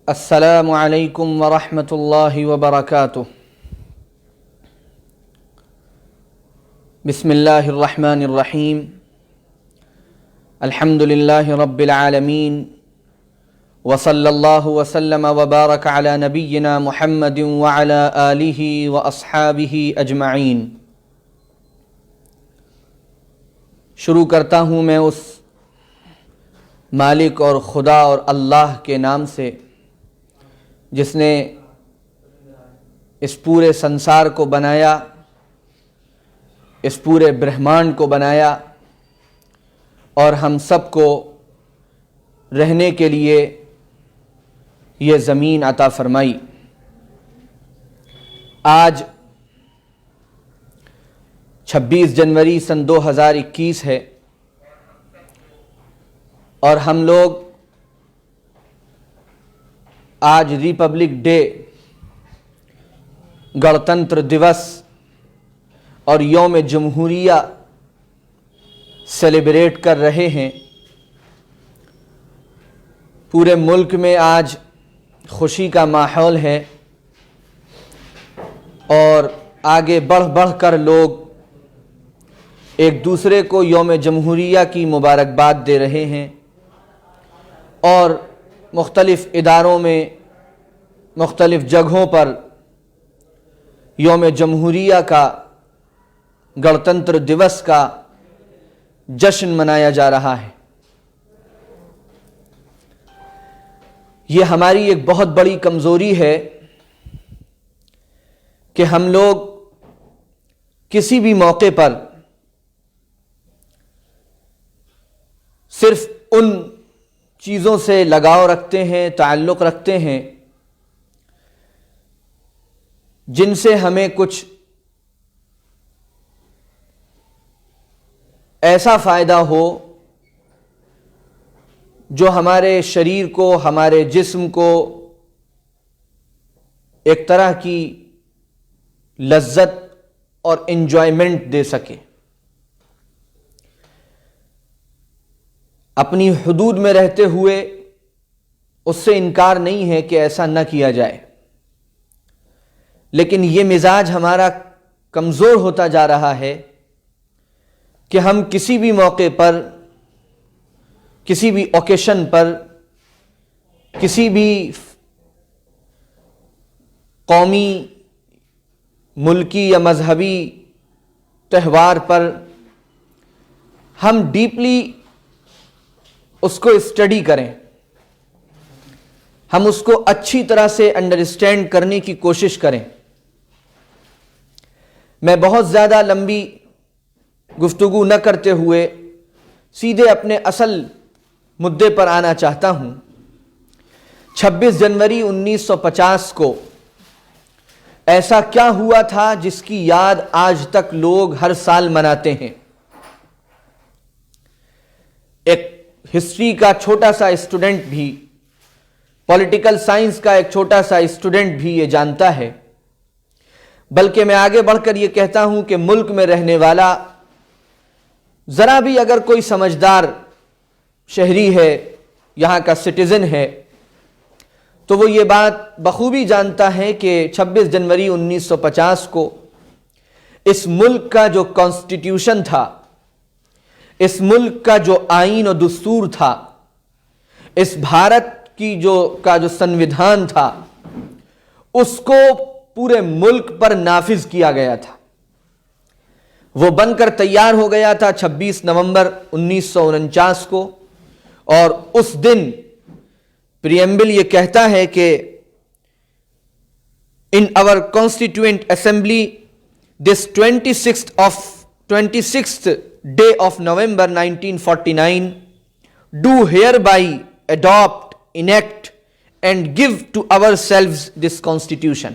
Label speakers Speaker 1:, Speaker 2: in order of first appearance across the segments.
Speaker 1: السلام علیکم ورحمۃ اللہ وبرکاتہ۔ بسم اللہ الرحمن الرحیم۔ الحمد للہ رب العالمین، وصلی اللہ وسلم وبارک علی نبینا محمد وعلی آلہ واصحابہ اجمعین۔ شروع کرتا ہوں میں اس مالک اور خدا اور اللہ کے نام سے جس نے اس پورے سنسار کو بنایا، اس پورے برہمانڈ کو بنایا اور ہم سب کو رہنے کے لیے یہ زمین عطا فرمائی۔ آج 26 جنوری سن 2021 ہے اور ہم لوگ آج ریپبلک ڈے، گنتنتر دیوس اور یوم جمہوریہ سیلیبریٹ کر رہے ہیں۔ پورے ملک میں آج خوشی کا ماحول ہے اور آگے بڑھ بڑھ کر لوگ ایک دوسرے کو یوم جمہوریہ کی مبارکباد دے رہے ہیں اور مختلف اداروں میں، مختلف جگہوں پر یوم جمہوریہ کا، گنتنتر دیوس کا جشن منایا جا رہا ہے۔ یہ ہماری ایک بہت بڑی کمزوری ہے کہ ہم لوگ کسی بھی موقع پر صرف ان چیزوں سے لگاؤ رکھتے ہیں، تعلق رکھتے ہیں جن سے ہمیں کچھ ایسا فائدہ ہو جو ہمارے شریر کو، ہمارے جسم کو ایک طرح کی لذت اور انجوائمنٹ دے سکے۔ اپنی حدود میں رہتے ہوئے اس سے انکار نہیں ہے کہ ایسا نہ کیا جائے، لیکن یہ مزاج ہمارا کمزور ہوتا جا رہا ہے کہ ہم کسی بھی موقع پر، کسی بھی اوکیشن پر، کسی بھی قومی، ملکی یا مذہبی تہوار پر ہم ڈیپلی اس کو اسٹڈی کریں، ہم اس کو اچھی طرح سے انڈرسٹینڈ کرنے کی کوشش کریں۔ میں بہت زیادہ لمبی گفتگو نہ کرتے ہوئے سیدھے اپنے اصل مدعے پر آنا چاہتا ہوں۔ 26 جنوری 1950 کو ایسا کیا ہوا تھا جس کی یاد آج تک لوگ ہر سال مناتے ہیں؟ ایک ہسٹری کا چھوٹا سا اسٹوڈنٹ بھی، پولیٹیکل سائنس کا ایک چھوٹا سا اسٹوڈنٹ بھی یہ جانتا ہے، بلکہ میں آگے بڑھ کر یہ کہتا ہوں کہ ملک میں رہنے والا ذرا بھی اگر کوئی سمجھدار شہری ہے، یہاں کا سٹیزن ہے، تو وہ یہ بات بخوبی جانتا ہے کہ 26 جنوری 1950 کو اس ملک کا جو کانسٹیٹیوشن تھا، اس ملک کا جو آئین و دستور تھا، اس بھارت کی جو سنویدھان تھا، اس کو پورے ملک پر نافذ کیا گیا تھا۔ وہ بن کر تیار ہو گیا تھا 26 نومبر 1949 کو، اور اس دن پریمبل یہ کہتا ہے کہ in our constituent assembly this 26th day of November 1949 do hereby adopt, enact and give to ourselves this constitution۔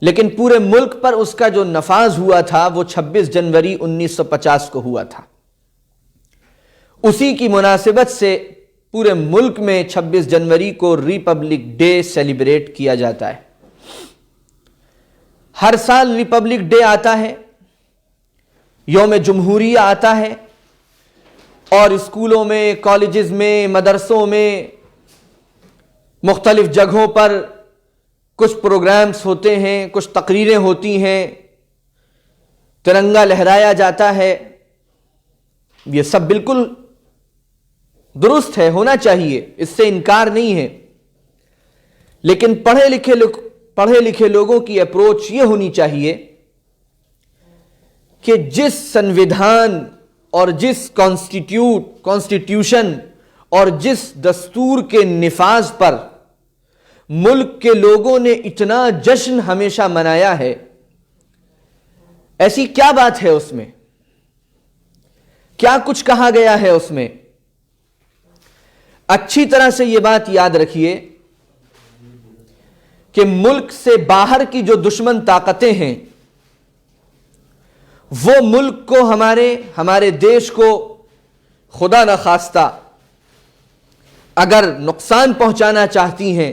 Speaker 1: لیکن پورے ملک پر اس کا جو نفاذ ہوا تھا وہ 26 جنوری 1950 کو ہوا تھا۔ اسی کی مناسبت سے پورے ملک میں 26 جنوری کو ریپبلک ڈے سیلیبریٹ کیا جاتا ہے۔ ہر سال ریپبلک ڈے آتا ہے، یوم جمہوریہ آتا ہے، اور اسکولوں میں، کالجز میں، مدرسوں میں مختلف جگہوں پر کچھ پروگرامز ہوتے ہیں, کچھ تقریریں ہوتی ہیں, ترنگا لہرایا جاتا ہے. یہ سب بالکل درست ہے, ہونا چاہیے, اس سے انکار نہیں ہے. لیکن پڑھے لکھے لوگوں کی اپروچ یہ ہونی چاہیے کہ جس سنویدھان اور جس کانسٹیٹیوشن اور جس دستور کے نفاذ پر ملک کے لوگوں نے اتنا جشن ہمیشہ منایا ہے, ایسی کیا بات ہے اس میں, کیا کچھ کہا گیا ہے اس میں؟ اچھی طرح سے یہ بات یاد رکھیے کہ ملک سے باہر کی جو دشمن طاقتیں ہیں وہ ملک کو, ہمارے دیش کو خدا نخواستہ اگر نقصان پہنچانا چاہتی ہیں,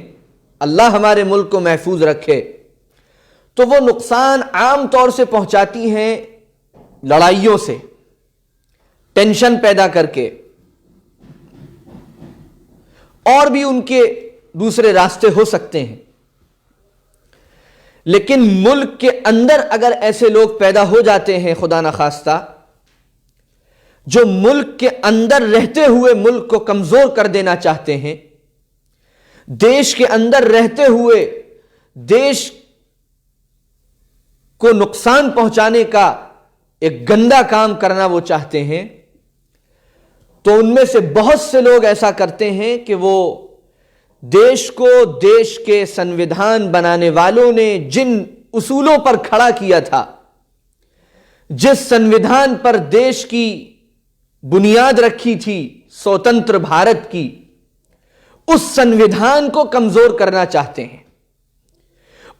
Speaker 1: اللہ ہمارے ملک کو محفوظ رکھے, تو وہ نقصان عام طور سے پہنچاتی ہیں لڑائیوں سے, ٹینشن پیدا کر کے, اور بھی ان کے دوسرے راستے ہو سکتے ہیں. لیکن ملک کے اندر اگر ایسے لوگ پیدا ہو جاتے ہیں خدا نخواستہ, جو ملک کے اندر رہتے ہوئے ملک کو کمزور کر دینا چاہتے ہیں, دیش کے اندر رہتے ہوئے دیش کو نقصان پہنچانے کا ایک گندا کام کرنا وہ چاہتے ہیں, تو ان میں سے بہت سے لوگ ایسا کرتے ہیں کہ وہ دیش کو, دیش کے سنویدھان بنانے والوں نے جن اصولوں پر کھڑا کیا تھا, جس سنویدھان پر دیش کی بنیاد رکھی تھی سوتنتر بھارت کی, اس سنویدھان کو کمزور کرنا چاہتے ہیں,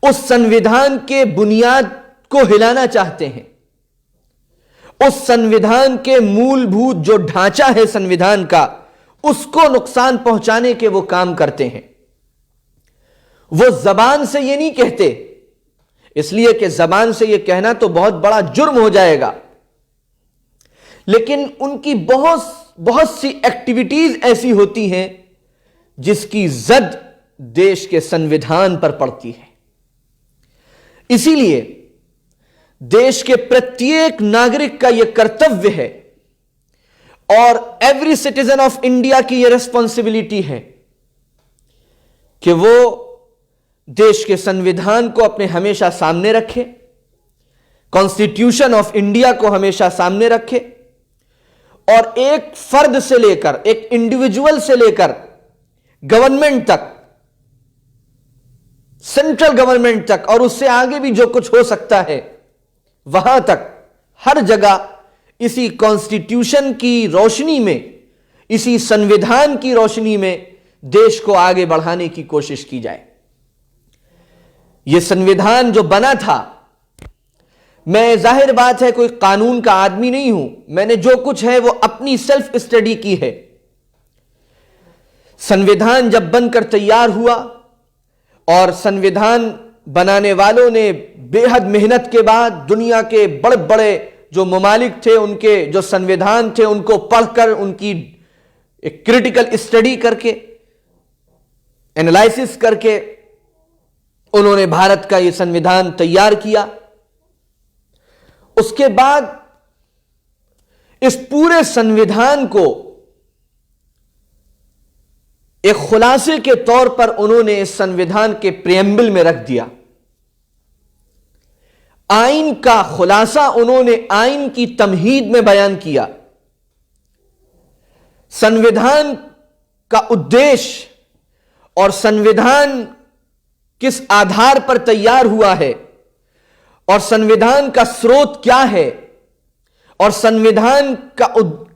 Speaker 1: اس سنویدھان کے بنیاد کو ہلانا چاہتے ہیں, اس سنویدھان کے مول بھوت جو ڈھانچہ ہے سنویدھان کا, اس کو نقصان پہنچانے کے وہ کام کرتے ہیں. وہ زبان سے یہ نہیں کہتے, اس لیے کہ زبان سے یہ کہنا تو بہت بڑا جرم ہو جائے گا, لیکن ان کی بہت سی ایکٹیویٹیز ایسی ہوتی ہیں جس کی زد دیش کے سنویدھان پر پڑتی ہے. اسی لیے دیش کے پرتیک ناگرک کا یہ کرتویہ ہے اور ایوری سٹیزن آف انڈیا کی یہ ریسپانسبلٹی ہے کہ وہ دیش کے سنویدھان کو اپنے ہمیشہ سامنے رکھے, کانسٹیٹیوشن آف انڈیا کو ہمیشہ سامنے رکھے, اور ایک فرد سے لے کر, ایک انڈیویجول سے لے کر گورنمنٹ تک, سینٹرل گورنمنٹ تک, اور اس سے آگے بھی جو کچھ ہو سکتا ہے وہاں تک, ہر جگہ اسی کانسٹیٹیوشن کی روشنی میں, اسی سنویدھان کی روشنی میں دیش کو آگے بڑھانے کی کوشش کی جائے. یہ سنویدھان جو بنا تھا, میں ظاہر بات ہے کوئی قانون کا آدمی نہیں ہوں, میں نے جو کچھ ہے وہ اپنی سیلف اسٹڈی کی ہے. سنویدھان جب بن کر تیار ہوا اور سنویدھان بنانے والوں نے بے حد محنت کے بعد دنیا کے بڑے بڑے جو ممالک تھے ان کے جو سنویدھان تھے ان کو پڑھ کر, ان کی ایک کریٹیکل اسٹڈی کر کے, انالائسس کر کے انہوں نے بھارت کا یہ سنویدھان تیار کیا. اس کے بعد اس پورے سنویدھان کو ایک خلاصے کے طور پر انہوں نے اس سنویدھان کے پریمبل میں رکھ دیا. آئین کا خلاصہ انہوں نے آئین کی تمہید میں بیان کیا. سنویدھان کا ادیش اور سنویدھان کس آدھار پر تیار ہوا ہے, اور سنویدھان کا سروت کیا ہے, اور سنویدھان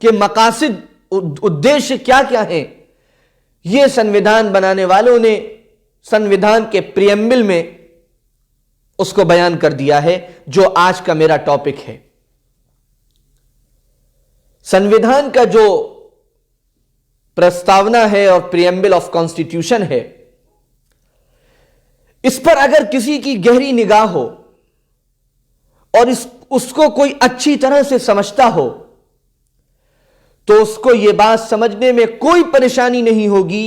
Speaker 1: کے مقاصد, ادیش کیا کیا ہیں, یہ سنویدھان بنانے والوں نے سنویدھان کے پریمبل میں اس کو بیان کر دیا ہے, جو آج کا میرا ٹاپک ہے. سنویدھان کا جو پرستاونا ہے اور پریمبل آف کانسٹیٹیوشن ہے, اس پر اگر کسی کی گہری نگاہ ہو اور اس کو کوئی اچھی طرح سے سمجھتا ہو, تو اس کو یہ بات سمجھنے میں کوئی پریشانی نہیں ہوگی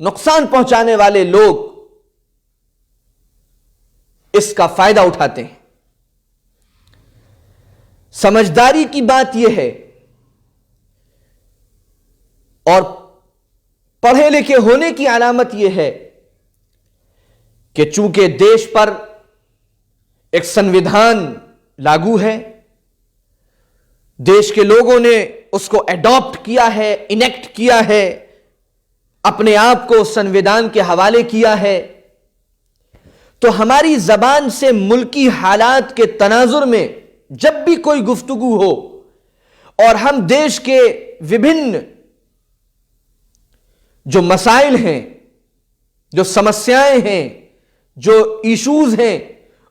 Speaker 1: نقصان پہنچانے والے لوگ اس کا فائدہ اٹھاتے ہیں. سمجھداری کی بات یہ ہے اور پڑھے لکھے ہونے کی علامت یہ ہے کہ چونکہ دیش پر ایک سنویدھان لاگو ہے، دیش کے لوگوں نے اس کو ایڈاپٹ کیا ہے، انیکٹ کیا ہے، اپنے آپ کو سنویدھان کے حوالے کیا ہے، تو ہماری زبان سے ملکی حالات کے تناظر میں جب بھی کوئی گفتگو ہو اور ہم دیش کے وبھن جو مسائل ہیں، جو سمسیائیں ہیں، جو ایشوز ہیں،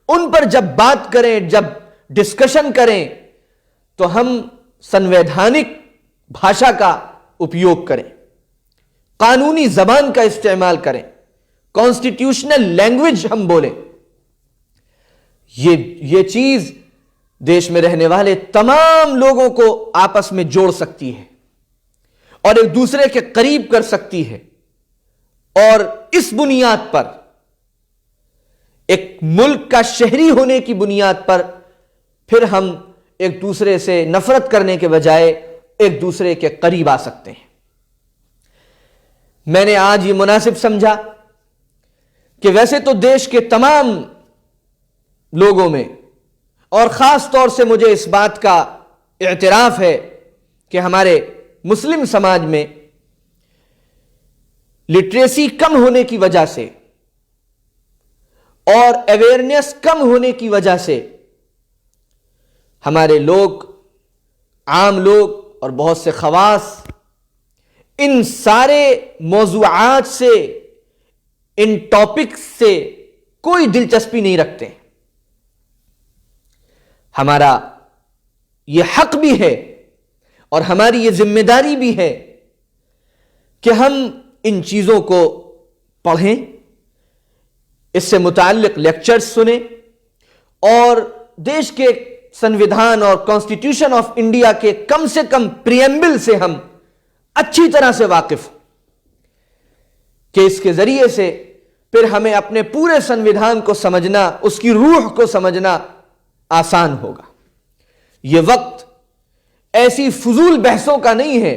Speaker 1: ان پر جب بات کریں، جب ڈسکشن کریں تو ہم سنویدھانک بھاشا کا اپیوگ کریں، قانونی زبان کا استعمال کریں، کانسٹیٹیوشنل لینگویج ہم بولیں. یہ چیز دیش میں رہنے والے تمام لوگوں کو آپس میں جوڑ سکتی ہے اور ایک دوسرے کے قریب کر سکتی ہے، اور اس بنیاد پر ایک ملک کا شہری ہونے کی بنیاد پر پھر ہم ایک دوسرے سے نفرت کرنے کے بجائے ایک دوسرے کے قریب آ سکتے ہیں. میں نے آج یہ مناسب سمجھا کہ ویسے تو دیش کے تمام لوگوں میں اور خاص طور سے مجھے اس بات کا اعتراف ہے کہ ہمارے مسلم سماج میں لٹریسی کم ہونے کی وجہ سے اور اویئرنیس کم ہونے کی وجہ سے ہمارے لوگ، عام لوگ اور بہت سے خواص ان سارے موضوعات سے، ان ٹاپکس سے کوئی دلچسپی نہیں رکھتے. ہمارا یہ حق بھی ہے اور ہماری یہ ذمہ داری بھی ہے کہ ہم ان چیزوں کو پڑھیں، اس سے متعلق لیکچرز سنیں اور دیش کے سنویدھان اور کانسٹیٹیوشن آف انڈیا کے کم سے کم پریمبل سے ہم اچھی طرح سے واقف کہ اس کے ذریعے سے پھر ہمیں اپنے پورے سنویدھان کو سمجھنا، اس کی روح کو سمجھنا آسان ہوگا. یہ وقت ایسی فضول بحثوں کا نہیں ہے،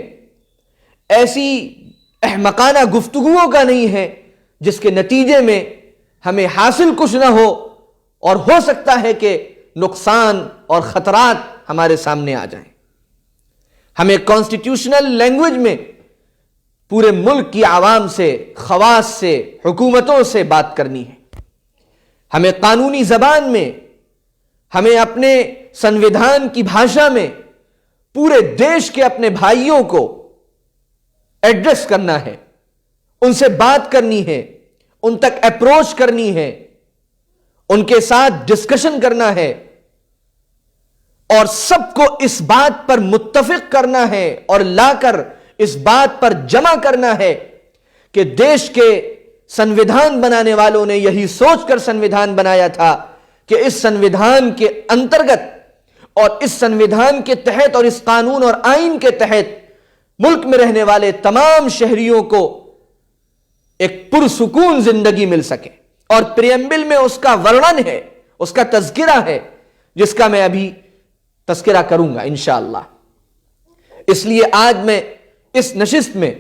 Speaker 1: ایسی احمقانہ گفتگوؤں کا نہیں ہے جس کے نتیجے میں ہمیں حاصل کچھ نہ ہو اور ہو سکتا ہے کہ نقصان اور خطرات ہمارے سامنے آ جائیں. ہمیں کانسٹیٹیوشنل لینگویج میں پورے ملک کی عوام سے، خواص سے، حکومتوں سے بات کرنی ہے. ہمیں قانونی زبان میں، ہمیں اپنے سنویدھان کی بھاشا میں پورے دیش کے اپنے بھائیوں کو ایڈریس کرنا ہے، ان سے بات کرنی ہے، ان تک اپروچ کرنی ہے، ان کے ساتھ ڈسکشن کرنا ہے اور سب کو اس بات پر متفق کرنا ہے اور لا کر اس بات پر جمع کرنا ہے کہ دیش کے سنویدھان بنانے والوں نے یہی سوچ کر سنویدھان بنایا تھا کہ اس سنویدھان کے انترگت اور اس سنویدھان کے تحت اور اس قانون اور آئین کے تحت ملک میں رہنے والے تمام شہریوں کو ایک پرسکون زندگی مل سکے. اور پریمبل میں اس کا ورنن ہے، اس کا تذکرہ ہے، جس کا میں ابھی تذکرہ کروں گا انشاءاللہ. اس لیے آج میں اس نشست میں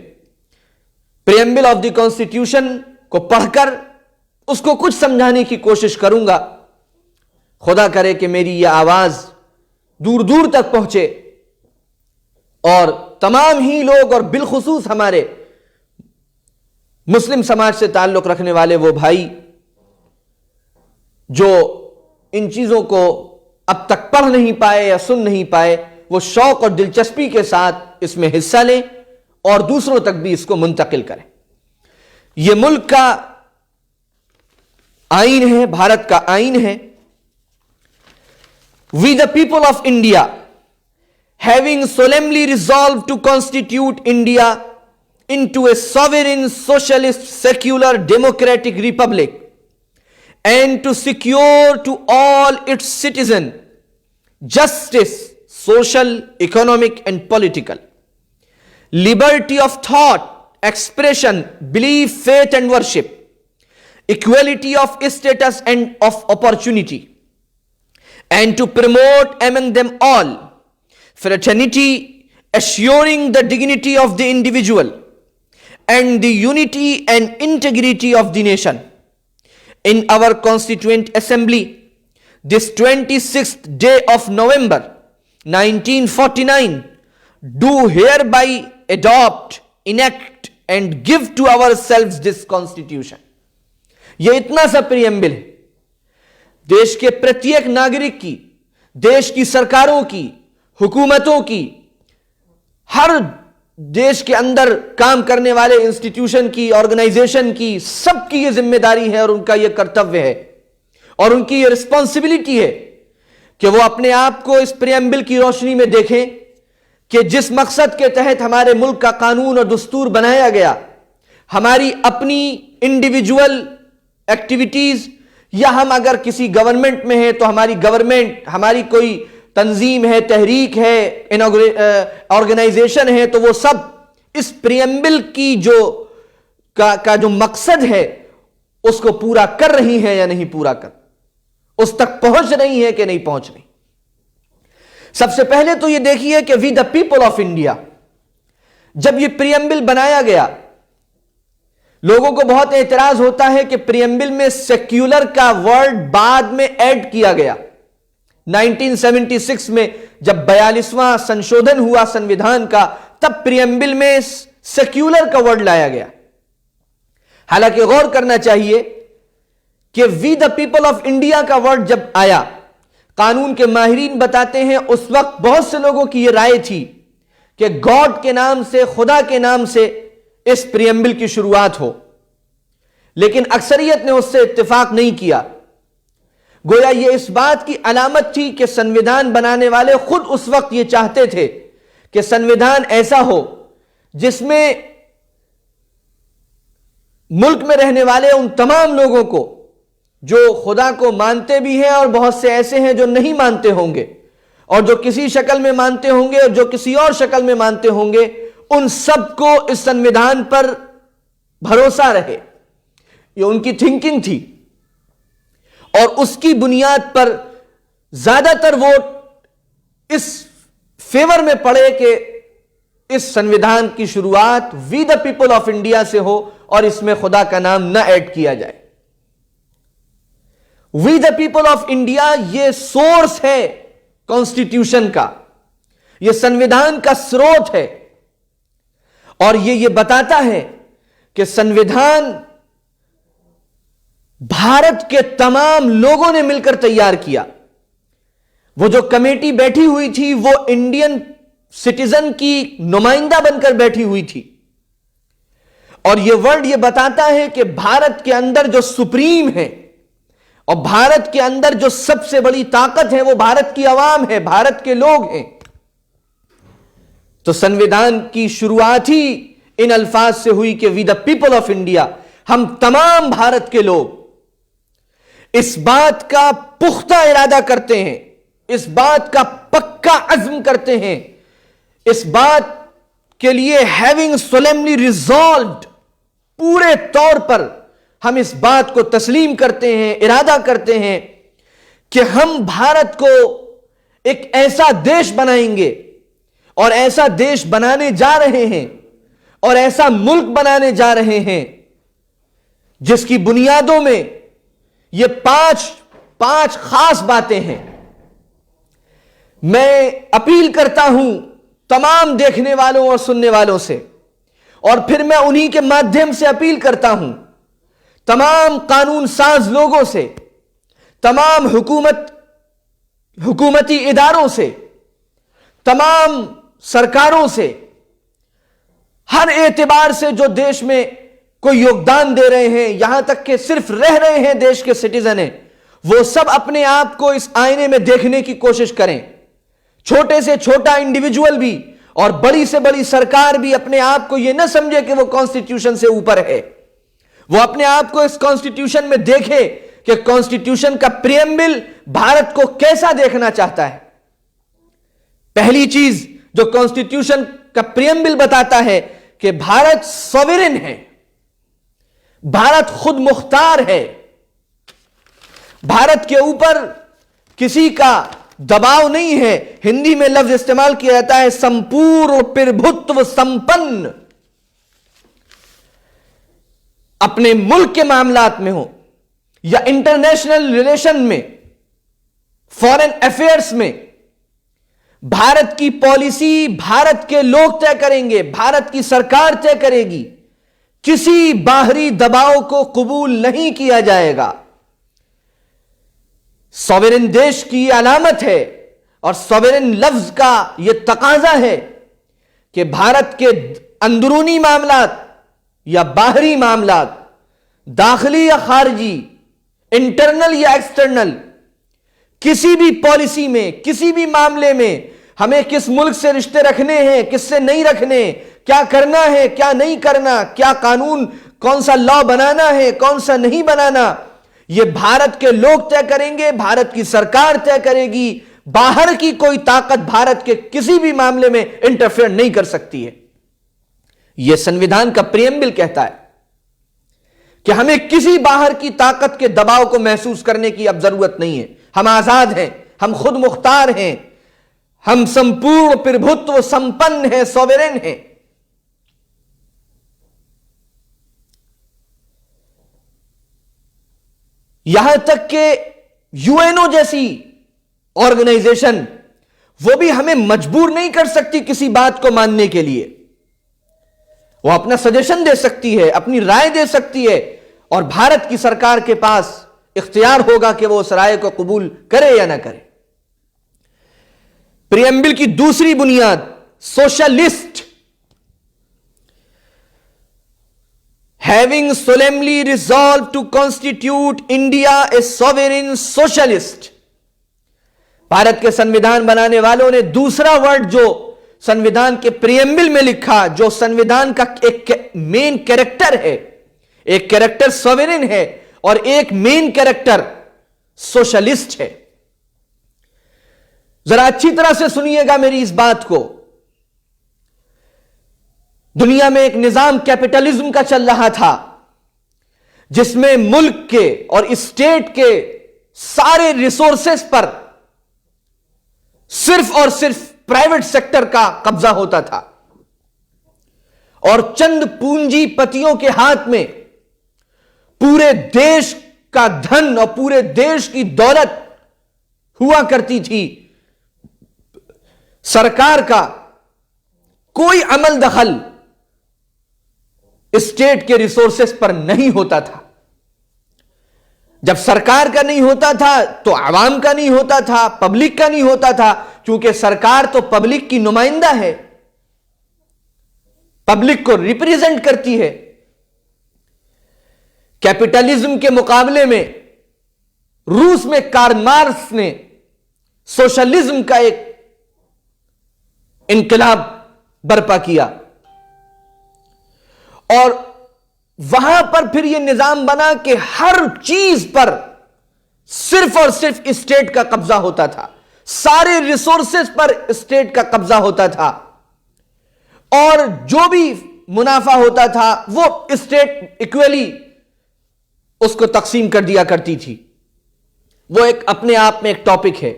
Speaker 1: پریمبل آف دی کانسٹیٹیوشن کو پڑھ کر اس کو کچھ سمجھانے کی کوشش کروں گا. خدا کرے کہ میری یہ آواز دور دور تک پہنچے اور تمام ہی لوگ اور بالخصوص ہمارے مسلم سماج سے تعلق رکھنے والے وہ بھائی جو ان چیزوں کو اب تک پڑھ نہیں پائے یا سن نہیں پائے، وہ شوق اور دلچسپی کے ساتھ اس میں حصہ لیں اور دوسروں تک بھی اس کو منتقل کریں. یہ ملک کا آئین ہے، بھارت کا آئین ہے. We the people of India, having solemnly resolved to constitute India into a sovereign, socialist, secular, democratic republic and to secure to all its citizens justice, social, economic and political, liberty of thought expression, belief, faith and worship, equality of status and of opportunity, and to promote among them all fraternity, assuring the dignity of the individual and the unity and integrity of the nation. In our Constituent Assembly, this 26th day of November 1949, do hereby adopt, enact and give to ourselves this Constitution. یہ اتنا سا preamble ہے دیش کے پرتیک ناگرک کی، دیش کی سرکاروں کی، حکومتوں کی، ہر دیش کے اندر کام کرنے والے انسٹیٹیوشن کی، آرگنائزیشن کی، سب کی یہ ذمہ داری ہے اور ان کا یہ کرتویہ ہے اور ان کی یہ رسپانسبلٹی ہے کہ وہ اپنے آپ کو اس پریمبل کی روشنی میں دیکھیں کہ جس مقصد کے تحت ہمارے ملک کا قانون اور دستور بنایا گیا، ہماری اپنی انڈیویجول ایکٹیویٹیز یا ہم اگر کسی گورنمنٹ میں ہیں تو ہماری گورنمنٹ، ہماری کوئی تنظیم ہے، تحریک ہے، آرگنائزیشن ہے، تو وہ سب اس پریمبل کی جو مقصد ہے اس کو پورا کر رہی ہیں یا نہیں پورا کر، اس تک پہنچ رہی ہے کہ نہیں پہنچ رہی. سب سے پہلے تو یہ دیکھیے کہ وی دا پیپل آف انڈیا، جب یہ پریمبل بنایا گیا لوگوں کو بہت اعتراض ہوتا ہے کہ پریمبل میں سیکولر کا ورڈ بعد میں ایڈ کیا گیا. 1976 میں جب 42واں سنشودھن ہوا سنویدھان کا، تب پریمبل میں سیکولر کا ورڈ لایا گیا. حالانکہ غور کرنا چاہیے کہ وی دا پیپل آف انڈیا کا ورڈ جب آیا، قانون کے ماہرین بتاتے ہیں اس وقت بہت سے لوگوں کی یہ رائے تھی کہ گاڈ کے نام سے، خدا کے نام سے اس پریمبل کی شروعات ہو، لیکن اکثریت نے اس سے اتفاق نہیں کیا. گویا یہ اس بات کی علامت تھی کہ سنویدھان بنانے والے خود اس وقت یہ چاہتے تھے کہ سنویدھان ایسا ہو جس میں ملک میں رہنے والے ان تمام لوگوں کو جو خدا کو مانتے بھی ہیں اور بہت سے ایسے ہیں جو نہیں مانتے ہوں گے، اور جو کسی شکل میں مانتے ہوں گے اور جو کسی اور شکل میں مانتے ہوں گے، ان سب کو اس سنویدھان پر بھروسہ رہے. یہ ان کی تھنکنگ تھی اور اس کی بنیاد پر زیادہ تر ووٹ اس فیور میں پڑے کہ اس سنویدھان کی شروعات وی دا پیپل آف انڈیا سے ہو اور اس میں خدا کا نام نہ ایڈ کیا جائے. وی دا پیپل آف انڈیا یہ سورس ہے کانسٹیٹیوشن کا، یہ سنویدھان کا سروت ہے، اور یہ بتاتا ہے کہ سنویدھان بھارت کے تمام لوگوں نے مل کر تیار کیا. وہ جو کمیٹی بیٹھی ہوئی تھی وہ انڈین سٹیزن کی نمائندہ بن کر بیٹھی ہوئی تھی، اور یہ ورڈ یہ بتاتا ہے کہ بھارت کے اندر جو سپریم ہے اور بھارت کے اندر جو سب سے بڑی طاقت ہے وہ بھارت کی عوام ہے، بھارت کے لوگ ہیں. تو سنویدھان کی شروعات ہی ان الفاظ سے ہوئی کہ وی دا پیپل آف انڈیا، ہم تمام بھارت کے لوگ اس بات کا پختہ ارادہ کرتے ہیں، اس بات کا پکا عزم کرتے ہیں، اس بات کے لیے having solemnly resolved، پورے طور پر ہم اس بات کو تسلیم کرتے ہیں، ارادہ کرتے ہیں کہ ہم بھارت کو ایک ایسا دیش بنائیں گے اور ایسا دیش بنانے جا رہے ہیں اور ایسا ملک بنانے جا رہے ہیں جس کی بنیادوں میں یہ پانچ خاص باتیں ہیں. میں اپیل کرتا ہوں تمام دیکھنے والوں اور سننے والوں سے، اور پھر میں انہی کے مادھیم سے اپیل کرتا ہوں تمام قانون ساز لوگوں سے، تمام حکومتی اداروں سے، تمام سرکاروں سے، ہر اعتبار سے جو دیش میں کوئی یوگدان دے رہے ہیں، یہاں تک کہ صرف رہ رہے ہیں دیش کے سٹیزن ہیں، وہ سب اپنے آپ کو اس آئینے میں دیکھنے کی کوشش کریں. چھوٹے سے چھوٹا انڈیویجول بھی اور بڑی سے بڑی سرکار بھی اپنے آپ کو یہ نہ سمجھے کہ وہ کانسٹیٹیوشن سے اوپر ہے. وہ اپنے آپ کو اس کانسٹیٹیوشن میں دیکھے کہ کانسٹیٹیوشن کا پریمبل بھارت کو کیسا دیکھنا چاہتا ہے. پہلی چیز جو کانسٹیٹیوشن کا پریمبل بتاتا ہے کہ بھارت سوورن ہے، بھارت خود مختار ہے، بھارت کے اوپر کسی کا دباؤ نہیں ہے. ہندی میں لفظ استعمال کیا جاتا ہے سمپور پربھتو سمپن. اپنے ملک کے معاملات میں ہو یا انٹرنیشنل ریلیشن میں، فورن افیئرز میں، بھارت کی پالیسی بھارت کے لوگ طے کریں گے، بھارت کی سرکار طے کرے گی. کسی باہری دباؤ کو قبول نہیں کیا جائے گا. سوورن دیش کی علامت ہے اور سوورن لفظ کا یہ تقاضا ہے کہ بھارت کے اندرونی معاملات یا باہری معاملات، داخلی یا خارجی، انٹرنل یا ایکسٹرنل، کسی بھی پالیسی میں، کسی بھی معاملے میں ہمیں کس ملک سے رشتے رکھنے ہیں، کس سے نہیں رکھنے، کیا کرنا ہے، کیا نہیں کرنا، کیا قانون، کون سا لا بنانا ہے، کون سا نہیں بنانا، یہ بھارت کے لوگ طے کریں گے، بھارت کی سرکار طے کرے گی. باہر کی کوئی طاقت بھارت کے کسی بھی معاملے میں انٹرفیئر نہیں کر سکتی ہے. یہ سنویدھان کا پریمبل کہتا ہے کہ ہمیں کسی باہر کی طاقت کے دباؤ کو محسوس کرنے کی اب ضرورت نہیں ہے. ہم آزاد ہیں، ہم خود مختار ہیں، ہم سمپور پربھتو سمپن ہیں، سوورن ہیں. یہاں تک کہ یو این او جیسی آرگنائزیشن وہ بھی ہمیں مجبور نہیں کر سکتی کسی بات کو ماننے کے لیے. وہ اپنا سجیشن دے سکتی ہے، اپنی رائے دے سکتی ہے، اور بھارت کی سرکار کے پاس اختیار ہوگا کہ وہ اس رائے کو قبول کرے یا نہ کرے. پریمبل کی دوسری بنیاد socialist. Having solemnly resolved to constitute India a sovereign socialist. Bharat کے سنویدھان بنانے والوں نے دوسرا ورڈ جو سنویدھان کے پریمبل میں لکھا، جو سنویدھان کا ایک مین کیریکٹر ہے، ایک کیریکٹر سوورن ہے اور ایک مین کیریکٹر سوشلسٹ ہے. ذرا اچھی طرح سے سنیے گا میری اس بات کو. دنیا میں ایک نظام کیپٹلزم کا چل رہا تھا جس میں ملک کے اور اسٹیٹ کے سارے ریسورسز پر صرف اور صرف پرائیویٹ سیکٹر کا قبضہ ہوتا تھا، اور چند پونجی پتیوں کے ہاتھ میں پورے دیش کا دھن اور پورے دیش کی دولت ہوا کرتی تھی. سرکار کا کوئی عمل دخل اسٹیٹ کے ریسورسز پر نہیں ہوتا تھا. جب سرکار کا نہیں ہوتا تھا تو عوام کا نہیں ہوتا تھا، پبلک کا نہیں ہوتا تھا، کیونکہ سرکار تو پبلک کی نمائندہ ہے، پبلک کو ریپریزنٹ کرتی ہے. کیپٹلزم کے مقابلے میں روس میں کارل مارکس نے سوشلزم کا ایک انقلاب برپا کیا، اور وہاں پر پھر یہ نظام بنا کہ ہر چیز پر صرف اور صرف اسٹیٹ کا قبضہ ہوتا تھا، سارے ریسورسز پر اسٹیٹ کا قبضہ ہوتا تھا، اور جو بھی منافع ہوتا تھا وہ اسٹیٹ ایکولی اس کو تقسیم کر دیا کرتی تھی. وہ ایک اپنے آپ میں ایک ٹاپک ہے.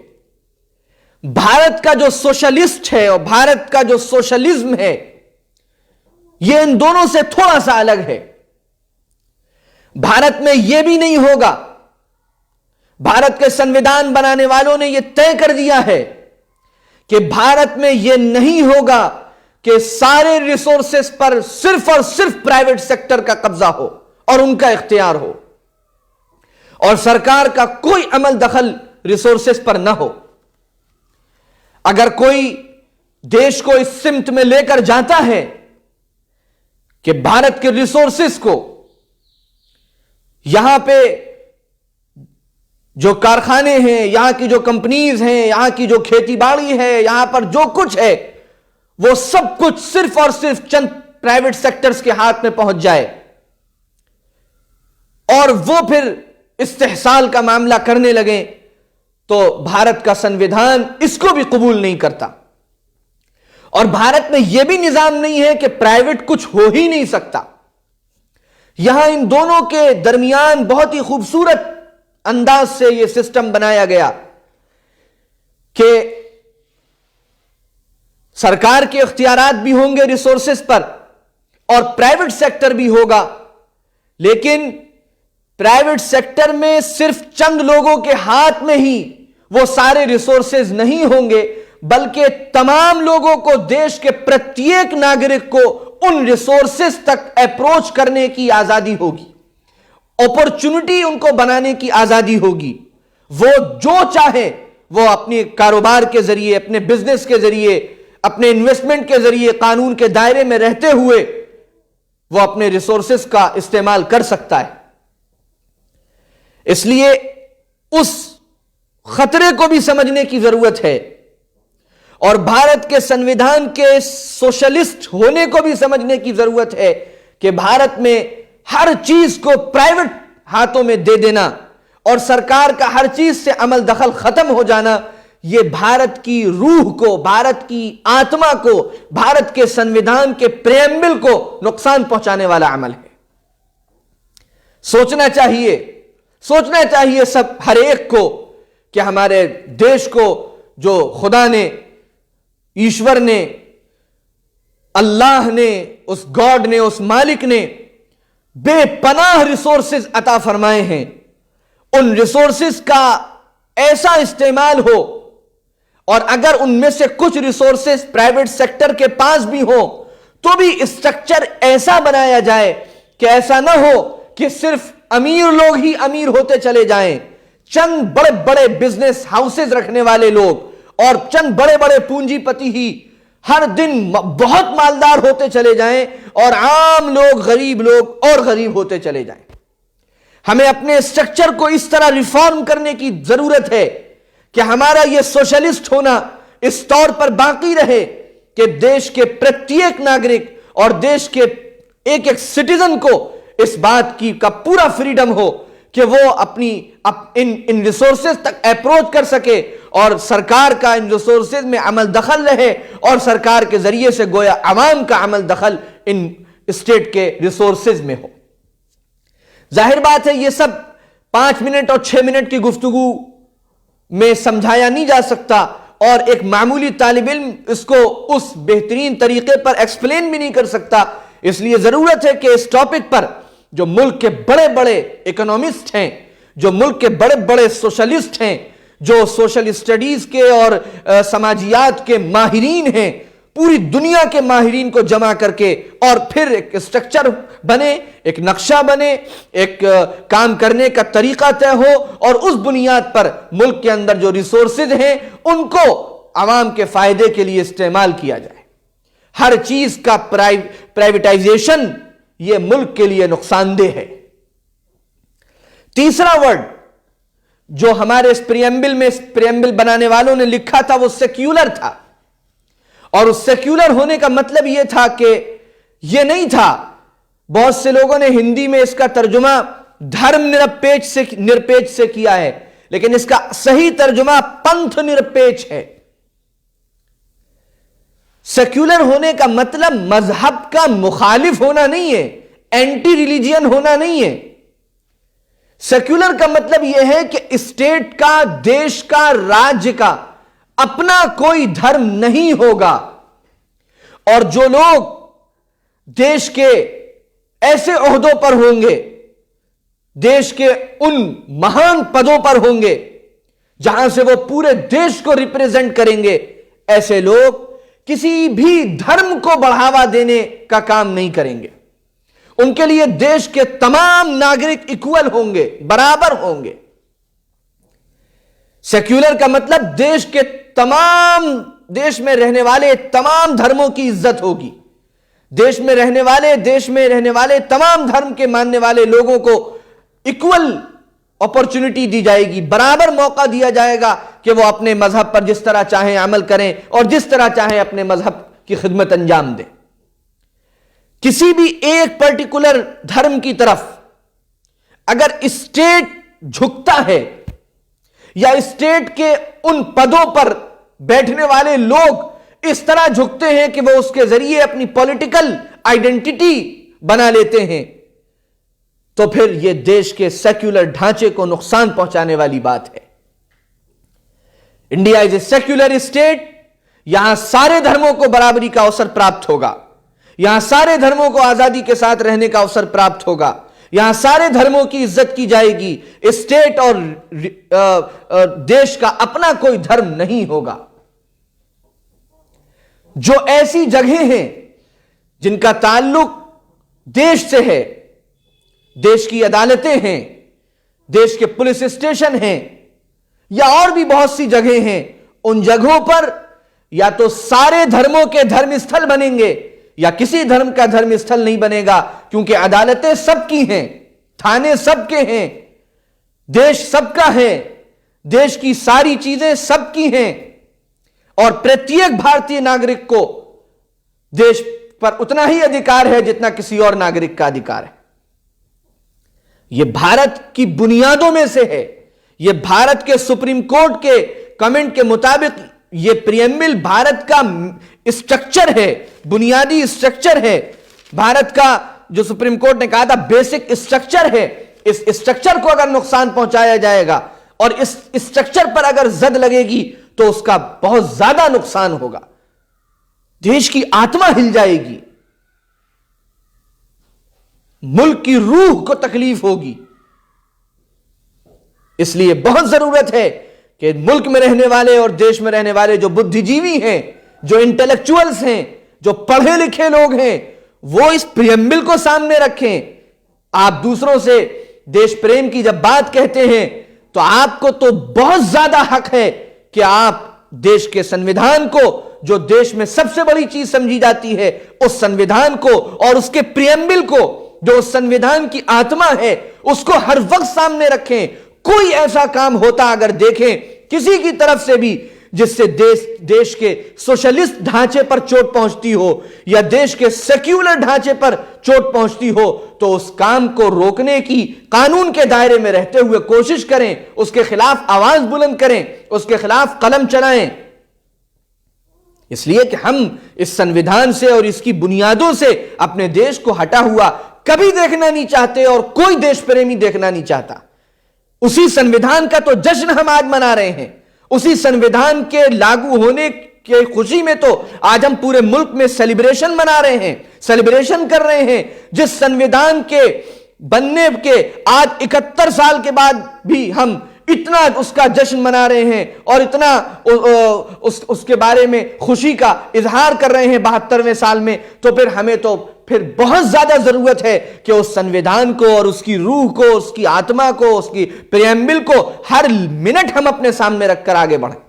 Speaker 1: بھارت کا جو سوشلسٹ ہے اور بھارت کا جو سوشلزم ہے یہ ان دونوں سے تھوڑا سا الگ ہے. بھارت میں یہ بھی نہیں ہوگا، بھارت کے سنویدھان بنانے والوں نے یہ طے کر دیا ہے کہ بھارت میں یہ نہیں ہوگا کہ سارے ریسورسز پر صرف اور صرف پرائیویٹ سیکٹر کا قبضہ ہو اور ان کا اختیار ہو، اور سرکار کا کوئی عمل دخل ریسورسز پر نہ ہو. اگر کوئی دیش کو اس سمت میں لے کر جاتا ہے کہ بھارت کے ریسورسز کو، یہاں پہ جو کارخانے ہیں، یہاں کی جو کمپنیز ہیں، یہاں کی جو کھیتی باڑی ہے، یہاں پر جو کچھ ہے وہ سب کچھ صرف اور صرف چند پرائیویٹ سیکٹرز کے ہاتھ میں پہنچ جائے، اور وہ پھر استحصال کا معاملہ کرنے لگیں، تو بھارت کا سنویدھان اس کو بھی قبول نہیں کرتا. اور بھارت میں یہ بھی نظام نہیں ہے کہ پرائیویٹ کچھ ہو ہی نہیں سکتا. یہاں ان دونوں کے درمیان بہت ہی خوبصورت انداز سے یہ سسٹم بنایا گیا کہ سرکار کے اختیارات بھی ہوں گے ریسورسز پر اور پرائیویٹ سیکٹر بھی ہوگا، لیکن پرائیویٹ سیکٹر میں صرف چند لوگوں کے ہاتھ میں ہی وہ سارے ریسورسز نہیں ہوں گے، بلکہ تمام لوگوں کو، دیش کے پرتیک ناگرک کو ان ریسورسز تک اپروچ کرنے کی آزادی ہوگی، اپورچونٹی ان کو بنانے کی آزادی ہوگی. وہ جو چاہے وہ اپنے کاروبار کے ذریعے، اپنے بزنس کے ذریعے، اپنے انویسٹمنٹ کے ذریعے قانون کے دائرے میں رہتے ہوئے وہ اپنے ریسورسز کا استعمال کر سکتا ہے. اس لیے اس خطرے کو بھی سمجھنے کی ضرورت ہے اور بھارت کے سنویدھان کے سوشلسٹ ہونے کو بھی سمجھنے کی ضرورت ہے کہ بھارت میں ہر چیز کو پرائیویٹ ہاتھوں میں دے دینا اور سرکار کا ہر چیز سے عمل دخل ختم ہو جانا، یہ بھارت کی روح کو، بھارت کی آتما کو، بھارت کے سنویدھان کے پریمبل کو نقصان پہنچانے والا عمل ہے. سوچنا چاہیے سب، ہر ایک کو، کہ ہمارے دیش کو جو خدا نے، ایشور نے، اللہ نے، اس گاڈ نے، اس مالک نے بے پناہ ریسورسز عطا فرمائے ہیں، ان ریسورسز کا ایسا استعمال ہو، اور اگر ان میں سے کچھ ریسورسز پرائیویٹ سیکٹر کے پاس بھی ہو تو بھی اسٹرکچر ایسا بنایا جائے کہ ایسا نہ ہو کہ صرف امیر لوگ ہی امیر ہوتے چلے جائیں، چند بڑے بڑے بزنس ہاؤسز رکھنے والے لوگ اور چند بڑے بڑے پونجی پتی ہی ہر دن بہت مالدار ہوتے چلے جائیں اور عام لوگ، غریب لوگ اور غریب ہوتے چلے جائیں. ہمیں اپنے اسٹرکچر کو اس طرح ریفارم کرنے کی ضرورت ہے کہ ہمارا یہ سوشلسٹ ہونا اس طور پر باقی رہے کہ دیش کے پرتیک ناگرک اور دیش کے ایک ایک سٹیزن کو اس بات کی کا پورا فریڈم ہو کہ وہ اپنی ان ریسورسز تک اپروچ کر سکے اور سرکار کا ان ریسورسز میں عمل دخل رہے اور سرکار کے ذریعے سے گویا عوام کا عمل دخل ان اسٹیٹ کے ریسورسز میں ہو. ظاہر بات ہے یہ سب 5 منٹ اور 6 منٹ کی گفتگو میں سمجھایا نہیں جا سکتا اور ایک معمولی طالب علم اس کو اس بہترین طریقے پر ایکسپلین بھی نہیں کر سکتا. اس لیے ضرورت ہے کہ اس ٹاپک پر جو ملک کے بڑے بڑے اکنومسٹ ہیں، جو ملک کے بڑے بڑے سوشلسٹ ہیں، جو سوشل اسٹڈیز کے اور سماجیات کے ماہرین ہیں، پوری دنیا کے ماہرین کو جمع کر کے اور پھر ایک اسٹرکچر بنے، ایک نقشہ بنے، ایک کام کرنے کا طریقہ طے ہو اور اس بنیاد پر ملک کے اندر جو ریسورسز ہیں ان کو عوام کے فائدے کے لیے استعمال کیا جائے. ہر چیز کا پرائیویٹائزیشن یہ ملک کے لیے نقصان دہ ہے. تیسرا ورڈ جو ہمارے اس پریمبل بنانے والوں نے لکھا تھا وہ سیکولر تھا، اور اس سیکولر ہونے کا مطلب یہ تھا کہ یہ نہیں تھا، بہت سے لوگوں نے ہندی میں اس کا ترجمہ دھرم نرپیچ سے کیا ہے، لیکن اس کا صحیح ترجمہ پنتھ نرپیچ ہے. سیکولر ہونے کا مطلب مذہب کا مخالف ہونا نہیں ہے، اینٹی ریلیجین ہونا نہیں ہے. سیکولر کا مطلب یہ ہے کہ اسٹیٹ کا، دیش کا، راج کا اپنا کوئی دھرم نہیں ہوگا، اور جو لوگ دیش کے ایسے عہدوں پر ہوں گے، دیش کے ان مہان پدوں پر ہوں گے جہاں سے وہ پورے دیش کو ریپریزنٹ کریں گے، ایسے لوگ کسی بھی دھرم کو بڑھاوا دینے کا کام نہیں کریں گے. ان کے لیے دیش کے تمام ناگرک ایکول ہوں گے، برابر ہوں گے. سیکولر کا مطلب دیش میں رہنے والے تمام دھرموں کی عزت ہوگی، دیش میں رہنے والے تمام دھرم کے ماننے والے لوگوں کو ایکول اپورچونٹی دی جائے گی، برابر موقع دیا جائے گا کہ وہ اپنے مذہب پر جس طرح چاہیں عمل کریں اور جس طرح چاہیں اپنے مذہب کی خدمت انجام دیں. کسی بھی ایک پرٹیکولر دھرم کی طرف اگر اسٹیٹ جھکتا ہے یا اسٹیٹ کے ان پدوں پر بیٹھنے والے لوگ اس طرح جھکتے ہیں کہ وہ اس کے ذریعے اپنی پولیٹیکل آئیڈینٹی بنا لیتے ہیں، تو پھر یہ دیش کے سیکولر ڈھانچے کو نقصان پہنچانے والی بات ہے۔ India is a secular state, یہاں سارے دھرموں کو برابری کا اوسر پراپت ہوگا، یہاں سارے دھرموں کو آزادی کے ساتھ رہنے کا اوسر پراپت ہوگا، یہاں سارے دھرموں کی عزت کی جائے گی، اسٹیٹ اور دیش کا اپنا کوئی دھرم نہیں ہوگا۔ جو ایسی جگہیں ہیں جن کا تعلق دیش سے ہے، دیش کی عدالتیں ہیں، دیش کے پولیس اسٹیشن ہیں، یا اور بھی بہت سی جگہیں ہیں، ان جگہوں پر یا تو سارے دھرموں کے دھرم استھل بنیں گے یا کسی دھرم کا دھرم استھل نہیں بنے گا، کیونکہ عدالتیں سب کی ہیں، تھانے سب کے ہیں، دیش سب کا ہے، دیش کی ساری چیزیں سب کی ہیں، اور پرتیک بھارتی ناگرک کو دیش پر اتنا ہی ادھیکار ہے جتنا کسی اور ناگرک کا ادھیکار ہے۔ یہ بھارت کی بنیادوں میں سے ہے، یہ بھارت کے سپریم کورٹ کے کمنٹ کے مطابق یہ پریمبل بھارت کا اسٹرکچر ہے، بنیادی اسٹرکچر ہے، بھارت کا جو سپریم کورٹ نے کہا تھا بیسک اسٹرکچر ہے۔ اس اسٹرکچر کو اگر نقصان پہنچایا جائے گا اور اس اسٹرکچر پر اگر زد لگے گی تو اس کا بہت زیادہ نقصان ہوگا، دیش کی آتما ہل جائے گی، ملک کی روح کو تکلیف ہوگی۔ اس لیے بہت ضرورت ہے کہ ملک میں رہنے والے اور دیش میں رہنے والے جو بدھی جیوی ہیں، جو انٹلیکچوئلز ہیں، جو پڑھے لکھے لوگ ہیں، وہ اس پریمبل کو سامنے رکھیں۔ آپ دوسروں سے دیش پریم کی جب بات کہتے ہیں تو آپ کو تو بہت زیادہ حق ہے کہ آپ دیش کے سنویدھان کو، جو دیش میں سب سے بڑی چیز سمجھی جاتی ہے، اس سنویدھان کو اور اس کے پریمبل کو، جو اس سنویدھان کی آتما ہے، اس کو ہر وقت سامنے رکھیں۔ کوئی ایسا کام ہوتا اگر دیکھیں کسی کی طرف سے بھی جس سے دیش کے سوشلسٹ ڈھانچے پر چوٹ پہنچتی ہو یا دیش کے سیکولر ڈھانچے پر چوٹ پہنچتی ہو، تو اس کام کو روکنے کی قانون کے دائرے میں رہتے ہوئے کوشش کریں، اس کے خلاف آواز بلند کریں، اس کے خلاف قلم چلائیں۔ اس لیے کہ ہم اس سنویدھان سے اور اس کی بنیادوں سے اپنے دیش کو ہٹا ہوا کبھی دیکھنا نہیں چاہتے، اور کوئی دیش پریمی دیکھنا نہیں چاہتا۔ اسی سنویدھان کا تو جشن ہم آج منا رہے ہیں، اسی سنویدھان کے لاگو ہونے کے خوشی میں تو آج ہم پورے ملک میں سیلیبریشن منا رہے ہیں، سیلیبریشن کر رہے ہیں۔ جس سنویدھان کے بننے کے آج 71 سال کے بعد بھی ہم اتنا اس کا جشن منا رہے ہیں اور اتنا اس کے بارے میں خوشی کا اظہار کر رہے ہیں 72ویں سال میں، تو پھر ہمیں تو پھر بہت زیادہ ضرورت ہے کہ اس سنویدھان کو اور اس کی روح کو، اس کی آتما کو، اس کی پریمبل کو ہر منٹ ہم اپنے سامنے رکھ کر آگے بڑھیں۔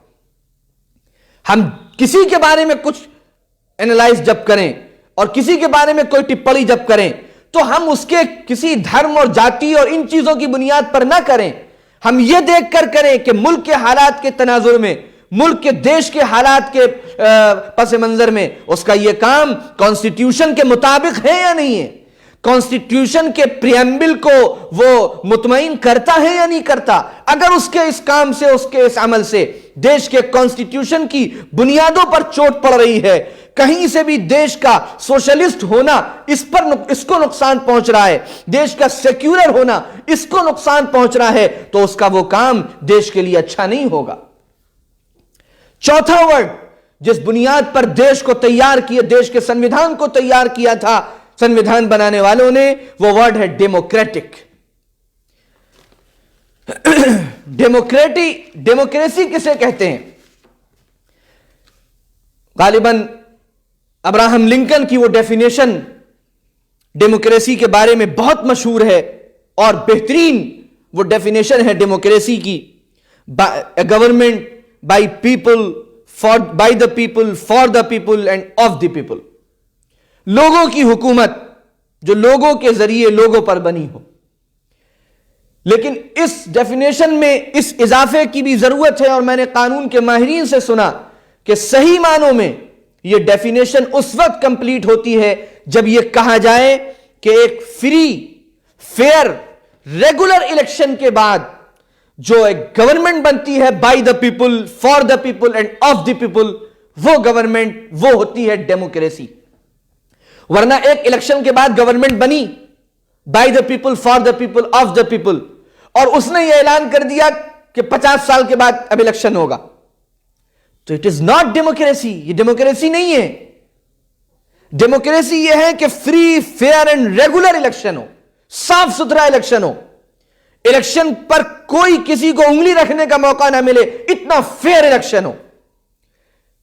Speaker 1: ہم کسی کے بارے میں کچھ اینالائز جب کریں اور کسی کے بارے میں کوئی ٹپڑی جب کریں تو ہم اس کے کسی دھرم اور جاتی اور ان چیزوں کی بنیاد پر نہ کریں، ہم یہ دیکھ کر کریں کہ ملک کے حالات کے تناظر میں، ملک کے دیش کے حالات کے پس منظر میں اس کا یہ کام کانسٹیٹیوشن کے مطابق ہے یا نہیں ہے، کانسٹیٹیوشن کے پریمبل کو وہ مطمئن کرتا ہے یا نہیں کرتا۔ اگر اس کے اس کام سے، اس کے اس عمل سے دیش کے کانسٹیٹیوشن کی بنیادوں پر چوٹ پڑ رہی ہے، کہیں سے بھی دیش کا سوشلسٹ ہونا اس کو نقصان پہنچ رہا ہے، دیش کا سیکولر ہونا اس کو نقصان پہنچ رہا ہے، تو اس کا وہ کام دیش کے لیے اچھا نہیں ہوگا۔ چوتھا ورڈ جس بنیاد پر دیش کو تیار کیا، دیش کے سنویدھان کو تیار کیا تھا سنویدھان بنانے والوں نے، وہ ورڈ ہے ڈیموکریٹک۔ ڈیموکریسی کسے کہتے ہیں؟ غالباً ابراہم لنکن کی وہ ڈیفینیشن ڈیموکریسی کے بارے میں بہت مشہور ہے اور بہترین وہ ڈیفینیشن ہے ڈیموکریسی کی، government by people, by the people, for the people and of the people. لوگوں کی حکومت جو لوگوں کے ذریعے لوگوں پر بنی ہو۔ لیکن اس ڈیفینیشن میں اس اضافے کی بھی ضرورت ہے، اور میں نے قانون کے ماہرین سے سنا کہ صحیح معنوں میں یہ ڈیفینیشن اس وقت کمپلیٹ ہوتی ہے جب یہ کہا جائے کہ ایک فری، فیئر، ریگولر الیکشن کے بعد جو ایک گورنمنٹ بنتی ہے by the people, for the people and of the people, وہ گورنمنٹ وہ ہوتی ہے ڈیموکریسی. ورنہ ایک الیکشن کے بعد گورنمنٹ بنی by the people for the people of the people, اور اس نے یہ اعلان کر دیا کہ 50 سال کے بعد اب الیکشن ہوگا, تو اٹ از ناٹ ڈیموکریسی. یہ ڈیموکریسی نہیں ہے. ڈیموکریسی یہ ہے کہ free fair and regular election ہو, صاف ستھرا الیکشن ہو, الیکشن پر کوئی کسی کو انگلی رکھنے کا موقع نہ ملے, اتنا فیئر الیکشن ہو.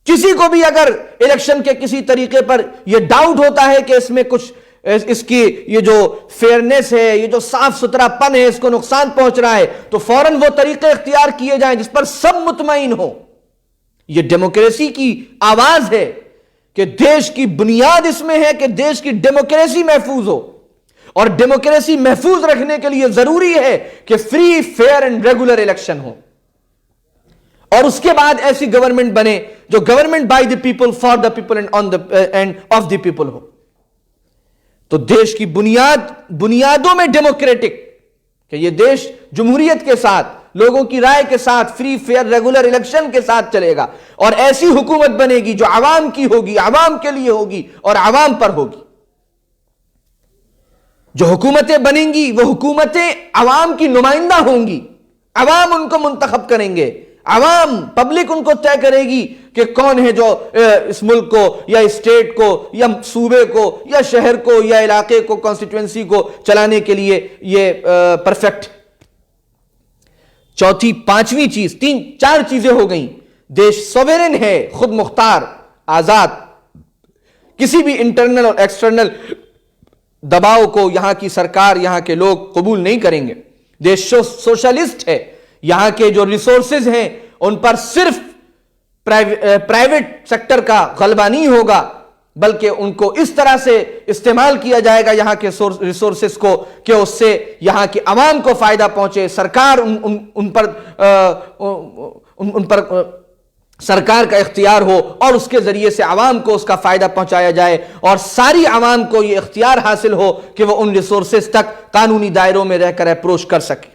Speaker 1: کسی کو بھی اگر الیکشن کے کسی طریقے پر یہ ڈاؤٹ ہوتا ہے کہ اس میں کچھ اس کی یہ جو فیئرنیس ہے, یہ جو صاف ستھرا پن ہے, اس کو نقصان پہنچ رہا ہے, تو فوراً وہ طریقے اختیار کیے جائیں جس پر سب مطمئن ہو. یہ ڈیموکریسی کی آواز ہے کہ دیش کی بنیاد اس میں ہے کہ دیش کی ڈیموکریسی محفوظ ہو, اور ڈیموکریسی محفوظ رکھنے کے لیے ضروری ہے کہ free fair and regular election ہو, اور اس کے بعد ایسی گورنمنٹ بنے جو government by the people for the people and of the people ہو. تو دیش کی بنیادوں میں ڈیموکریٹک, کہ یہ دیش جمہوریت کے ساتھ, لوگوں کی رائے کے ساتھ, فری فیئر ریگولر الیکشن کے ساتھ چلے گا, اور ایسی حکومت بنے گی جو عوام کی ہوگی, عوام کے لیے ہوگی اور عوام پر ہوگی. جو حکومتیں بنیں گی وہ حکومتیں عوام کی نمائندہ ہوں گی, عوام ان کو منتخب کریں گے, عوام پبلک ان کو طے کرے گی کہ کون ہے جو اس ملک کو یا اسٹیٹ کو یا صوبے کو یا شہر کو یا علاقے کو, کانسٹیٹوئنسی کو چلانے کے لیے یہ پرفیکٹ. چوتھی پانچویں چیز, 4 چیزیں ہو گئیں. دیش سوورن ہے, خود مختار, آزاد, کسی بھی انٹرنل اور ایکسٹرنل دباؤ کو یہاں کی سرکار, یہاں کے لوگ قبول نہیں کریں گے. دیش سوشلسٹ ہے, یہاں کے جو ریسورسز ہیں ان پر صرف پرائیویٹ سیکٹر کا غلبہ نہیں ہوگا, بلکہ ان کو اس طرح سے استعمال کیا جائے گا یہاں کے ریسورسز کو کہ اس سے یہاں کے عوام کو فائدہ پہنچے. سرکار ان پر سرکار کا اختیار ہو اور اس کے ذریعے سے عوام کو اس کا فائدہ پہنچایا جائے, اور ساری عوام کو یہ اختیار حاصل ہو کہ وہ ان ریسورسز تک قانونی دائروں میں رہ کر اپروچ کر سکے.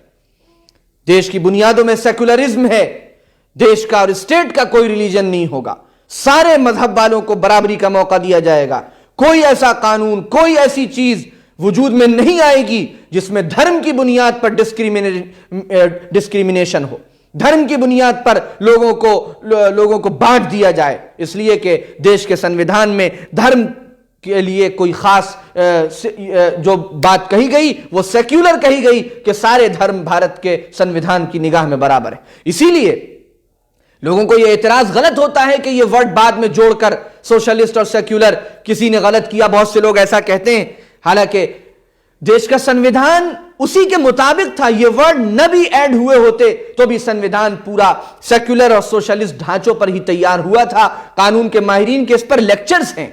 Speaker 1: دیش کی بنیادوں میں سیکولرزم ہے, دیش کا اور اسٹیٹ کا کوئی ریلیجن نہیں ہوگا, سارے مذہب والوں کو برابری کا موقع دیا جائے گا. کوئی ایسا قانون, کوئی ایسی چیز وجود میں نہیں آئے گی جس میں دھرم کی بنیاد پر ڈسکریمنیشن ہو, دھرم کی بنیاد پر لوگوں کو بانٹ دیا جائے. اس لیے کہ دیش کے سنویدھان میں دھرم کے لیے کوئی خاص جو بات کہی گئی وہ سیکولر کہی گئی کہ سارے دھرم بھارت کے سنویدھان کی نگاہ میں برابر ہے. اسی لیے لوگوں کو یہ اعتراض غلط ہوتا ہے کہ یہ ورڈ بعد میں جوڑ کر سوشلسٹ اور سیکولر, کسی نے غلط کیا, بہت سے لوگ ایسا کہتے ہیں, حالانکہ دیش کا سنویدھان اسی کے مطابق تھا. یہ ورڈ نہ بھی ایڈ ہوئے ہوتے تو بھی سنویدھان پورا سیکولر اور سوشلسٹ ڈھانچوں پر ہی تیار ہوا تھا. قانون کے ماہرین کے اس پر لیکچرز ہیں.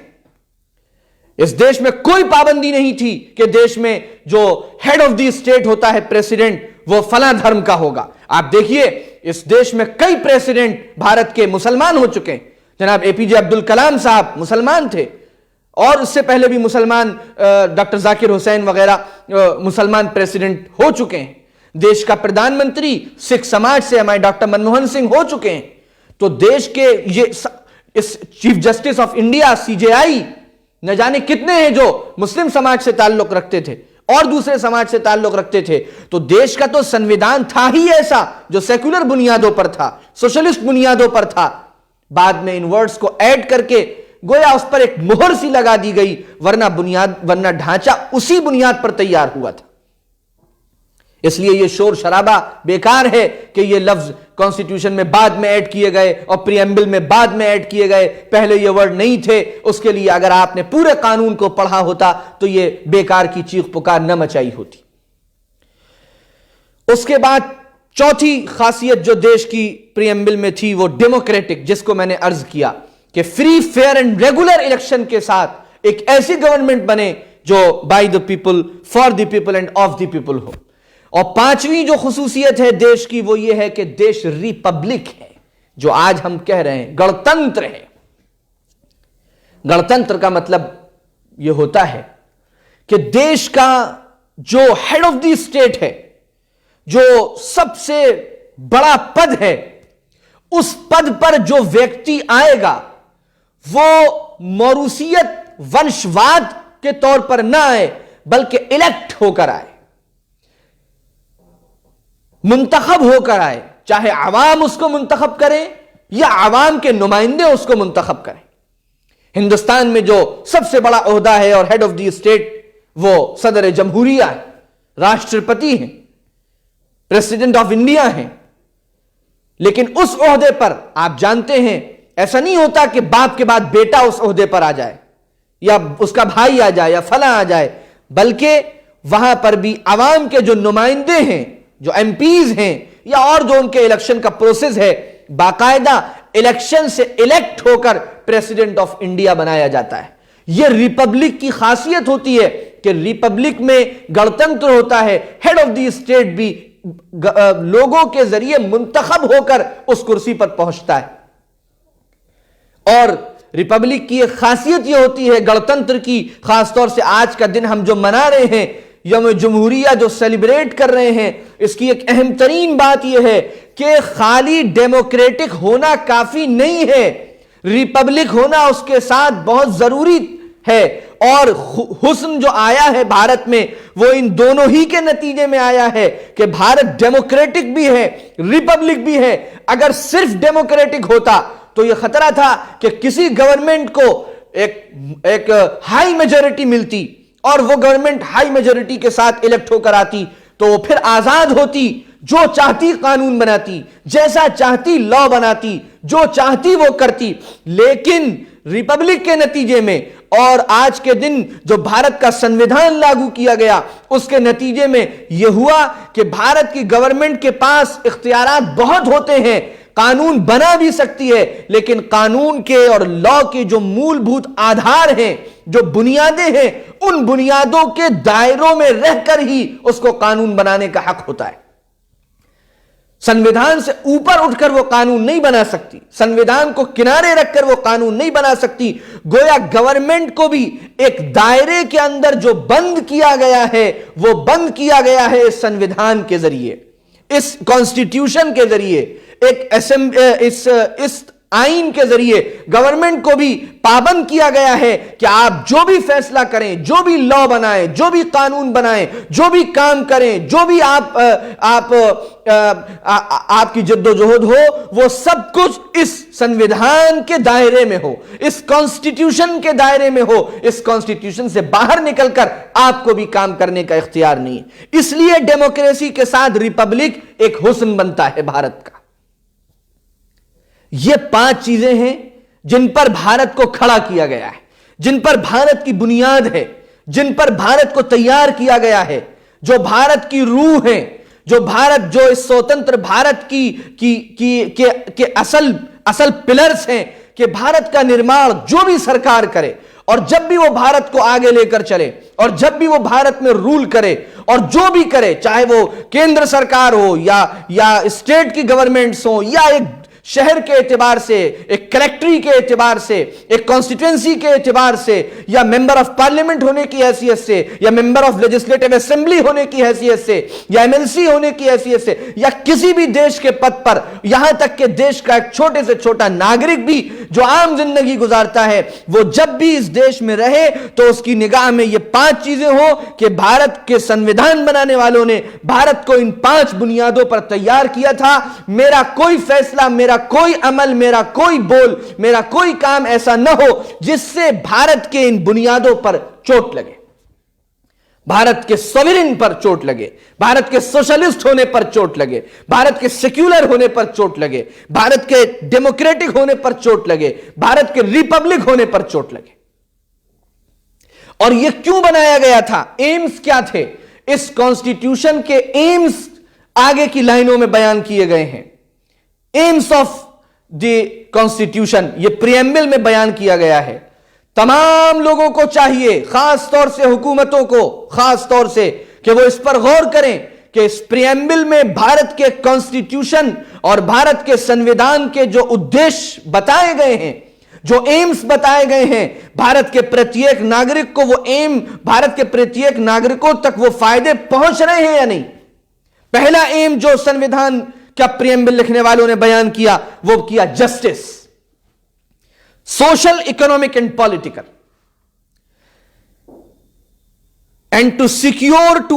Speaker 1: اس دیش میں کوئی پابندی نہیں تھی کہ دیش میں جو ہیڈ آف دی اسٹیٹ ہوتا ہے, پریسیڈنٹ, وہ فلاں دھرم کا ہوگا. آپ دیکھیے اس دیش میں کئی پریسیڈنٹ بھارت کے مسلمان ہو چکے ہیں. جناب اے پی جے عبد الکلام صاحب مسلمان تھے, اور اس سے پہلے بھی مسلمان ڈاکٹر ذاکر حسین وغیرہ مسلمان پریسیڈنٹ ہو چکے ہیں. دیش کا پردھان منتری سکھ سماج سے ہمارے ڈاکٹر منموہن سنگھ ہو چکے ہیں. تو دیش کے یہ chief justice of India CJI نہ جانے کتنے ہیں جو مسلم سماج سے تعلق رکھتے تھے اور دوسرے سماج سے تعلق رکھتے تھے. تو دیش کا تو سنویدھان تھا ہی ایسا جو سیکولر بنیادوں پر تھا, سوشلسٹ بنیادوں پر تھا. بعد میں ان ورڈز کو ایڈ کر کے گویا اس پر ایک مہر سی لگا دی گئی, ورنہ ڈھانچہ اسی بنیاد پر تیار ہوا تھا. اس لیے یہ شور شرابہ بیکار ہے کہ یہ لفظ کانسٹیٹیوشن میں بعد میں ایڈ کیے گئے اور پریمبل میں بعد میں ایڈ کیے گئے, پہلے یہ ورڈ نہیں تھے. اس کے لیے اگر آپ نے پورے قانون کو پڑھا ہوتا تو یہ بیکار کی چیخ پکار نہ مچائی ہوتی. اس کے بعد چوتھی خاصیت جو دیش کی پریمبل میں تھی وہ ڈیموکریٹک, جس کو میں نے عرض کیا کہ free fair and regular election کے ساتھ ایک ایسی گورنمنٹ بنے جو by the people for the people and of the people ہو. اور پانچویں جو خصوصیت ہے دیش کی وہ یہ ہے کہ دیش ریپبلک ہے, جو آج ہم کہہ رہے ہیں گڑتنتر ہے. گڑتنتر کا مطلب یہ ہوتا ہے کہ دیش کا جو ہیڈ آف دی اسٹیٹ ہے, جو سب سے بڑا پد ہے, اس پد پر جو ویکتی آئے گا وہ موروثیت ونشواد کے طور پر نہ آئے بلکہ الیکٹ ہو کر آئے، منتخب ہو کر آئے، چاہے عوام اس کو منتخب کریں یا عوام کے نمائندے اس کو منتخب کریں۔ ہندوستان میں جو سب سے بڑا عہدہ ہے اور ہیڈ آف دی اسٹیٹ وہ صدر جمہوریہ ہے، راشٹرپتی ہیں، پریزیڈنٹ آف انڈیا ہیں، لیکن اس عہدے پر آپ جانتے ہیں ایسا نہیں ہوتا کہ باپ کے بعد بیٹا اس عہدے پر آ جائے یا اس کا بھائی آ جائے یا فلاں آ جائے، بلکہ وہاں پر بھی عوام کے جو نمائندے ہیں، جو ایم پیز ہیں یا اور جو ان کے الیکشن کا پروسیس ہے، باقاعدہ الیکشن سے الیکٹ ہو کر پریزیڈنٹ آف انڈیا بنایا جاتا ہے۔ یہ ریپبلک کی خاصیت ہوتی ہے کہ ریپبلک میں گڑتنتر ہوتا ہے، ہیڈ آف دی اسٹیٹ بھی لوگوں کے ذریعے منتخب ہو کر اس کرسی پر پہنچتا ہے۔ اور ریپبلک کی ایک خاصیت یہ ہوتی ہے گڑتنتر کی، خاص طور سے آج کا دن ہم جو منا رہے ہیں، یوم جمہوریہ جو سیلیبریٹ کر رہے ہیں، اس کی ایک اہم ترین بات یہ ہے کہ خالی ڈیموکریٹک ہونا کافی نہیں ہے، ریپبلک ہونا اس کے ساتھ بہت ضروری ہے۔ اور حسن جو آیا ہے بھارت میں وہ ان دونوں ہی کے نتیجے میں آیا ہے کہ بھارت ڈیموکریٹک بھی ہے، ریپبلک بھی ہے۔ اگر صرف ڈیموکریٹک ہوتا تو یہ خطرہ تھا کہ کسی گورنمنٹ کو ایک ہائی میجورٹی ملتی اور وہ گورنمنٹ ہائی میجورٹی کے ساتھ الیکٹ ہو کر آتی تو وہ پھر آزاد ہوتی، جو چاہتی قانون بناتی، جیسا چاہتی لا بناتی، جو چاہتی وہ کرتی۔ لیکن ریپبلک کے نتیجے میں اور آج کے دن جو بھارت کا سنویدھان لاگو کیا گیا اس کے نتیجے میں یہ ہوا کہ بھارت کی گورنمنٹ کے پاس اختیارات بہت ہوتے ہیں، قانون بنا بھی سکتی ہے، لیکن قانون کے اور لا کے جو مولبھوت آدھار ہیں، جو بنیادیں ہیں، ان بنیادوں کے دائروں میں رہ کر ہی اس کو قانون بنانے کا حق ہوتا ہے۔ سنویدھان سے اوپر اٹھ کر وہ قانون نہیں بنا سکتی، سنویدھان کو کنارے رکھ کر وہ قانون نہیں بنا سکتی۔ گویا گورنمنٹ کو بھی ایک دائرے کے اندر جو بند کیا گیا ہے وہ بند کیا گیا ہے اس سنویدھان کے ذریعے، اس کانسٹیٹیوشن کے ذریعے، اس آئین کے ذریعے گورنمنٹ کو بھی پابند کیا گیا ہے کہ آپ جو بھی فیصلہ کریں، جو بھی لا بنائیں، جو بھی قانون بنائیں، جو بھی کام کریں، جو بھی آپ کی جدوجہد ہو، وہ سب کچھ اس سنویدھان کے دائرے میں ہو، اس کانسٹیٹیوشن کے دائرے میں ہو۔ اس کانسٹیٹیوشن سے باہر نکل کر آپ کو بھی کام کرنے کا اختیار نہیں ہے۔ اس لیے ڈیموکریسی کے ساتھ ریپبلک ایک حسن بنتا ہے بھارت کا۔ یہ 5 چیزیں ہیں جن پر بھارت کو کھڑا کیا گیا ہے، جن پر بھارت کی بنیاد ہے، جن پر بھارت کو تیار کیا گیا ہے، جو بھارت کی روح ہے، جو اس سوتنتر بھارت کی اصل پلرز ہیں کہ بھارت کا نرماڑ جو بھی سرکار کرے اور جب بھی وہ بھارت کو آگے لے کر چلے اور جب بھی وہ بھارت میں رول کرے اور جو بھی کرے، چاہے وہ کیندر سرکار ہو یا اسٹیٹ کی گورنمنٹس ہوں، یا ایک شہر کے اعتبار سے، ایک کلیکٹری کے اعتبار سے، ایک کانسٹیٹوینسی کے اعتبار سے، یا ممبر آف پارلیمنٹ ہونے کی حیثیت سے، یا ممبر آف لیجسلیٹو اسمبلی ہونے کی حیثیت سے، یا ایم ایل سی ہونے کی حیثیت سے، یا کسی بھی دیش کے پد پر، یہاں تک کہ دیش کا ایک چھوٹے سے چھوٹا ناگرک بھی جو عام زندگی گزارتا ہے، وہ جب بھی اس دیش میں رہے تو اس کی نگاہ میں یہ 5 چیزیں ہوں کہ بھارت کے سنویدھان بنانے والوں نے بھارت کو ان 5 بنیادوں پر تیار کیا تھا۔ میرا کوئی فیصلہ، میرا کوئی عمل، میرا کوئی بول، میرا کوئی کام ایسا نہ ہو جس سے بھارت کے ان بنیادوں پر چوٹ لگے، بھارت کے سوورن پر چوٹ لگے، بھارت کے سوشلسٹ ہونے پر چوٹ لگے، بھارت کے سیکولر ہونے پر چوٹ لگے، بھارت کے ڈیموکریٹک ہونے پر چوٹ لگے، بھارت کے ریپبلک ہونے پر چوٹ لگے۔ اور یہ کیوں بنایا گیا تھا؟ ایمز کیا تھے؟ اس کانسٹیٹیوشن کے ایمز آگے کی لائنوں میں بیان کیے گئے ہیں۔ ایمز آف دی کانسٹیٹیوشن یہ پریمبل میں بیان کیا گیا ہے۔ تمام لوگوں کو چاہیے، خاص طور سے حکومتوں کو خاص طور سے، کہ وہ اس پر غور کریں کہ اس پریمبل میں بھارت کے کانسٹیٹیوشن اور بھارت کے سنویدھان کے جو ادیش بتائے گئے ہیں، جو ایمز بتائے گئے ہیں، بھارت کے پرتیک ناگرک کو وہ ایم، بھارت کے پرتیک ناگرکوں تک وہ فائدے پہنچ رہے ہیں یا نہیں۔ پہلا ایم جو سنویدھان کا پریمبل لکھنے والوں نے بیان کیا وہ کیا justice. social, economic and political, and to secure to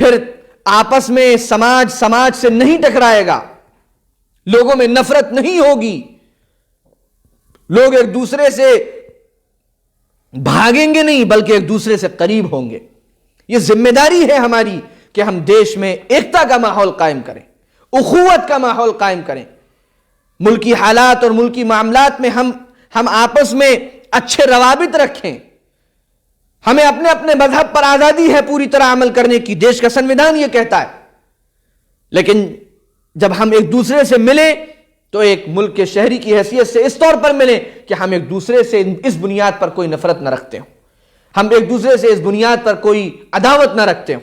Speaker 1: پھر آپس میں سماج سے نہیں ٹکرائے گا، لوگوں میں نفرت نہیں ہوگی، لوگ ایک دوسرے سے بھاگیں گے نہیں بلکہ ایک دوسرے سے قریب ہوں گے۔ یہ ذمہ داری ہے ہماری کہ ہم دیش میں ایکتا کا ماحول قائم کریں، اخوت کا ماحول قائم کریں، ملکی حالات اور ملکی معاملات میں ہم آپس میں اچھے روابط رکھیں۔ ہمیں اپنے اپنے مذہب پر آزادی ہے پوری طرح عمل کرنے کی، دیش کا سنویدھان یہ کہتا ہے، لیکن جب ہم ایک دوسرے سے ملیں تو ایک ملک کے شہری کی حیثیت سے اس طور پر ملیں کہ ہم ایک دوسرے سے اس بنیاد پر کوئی نفرت نہ رکھتے ہوں، ہم ایک دوسرے سے اس بنیاد پر کوئی عداوت نہ رکھتے ہوں،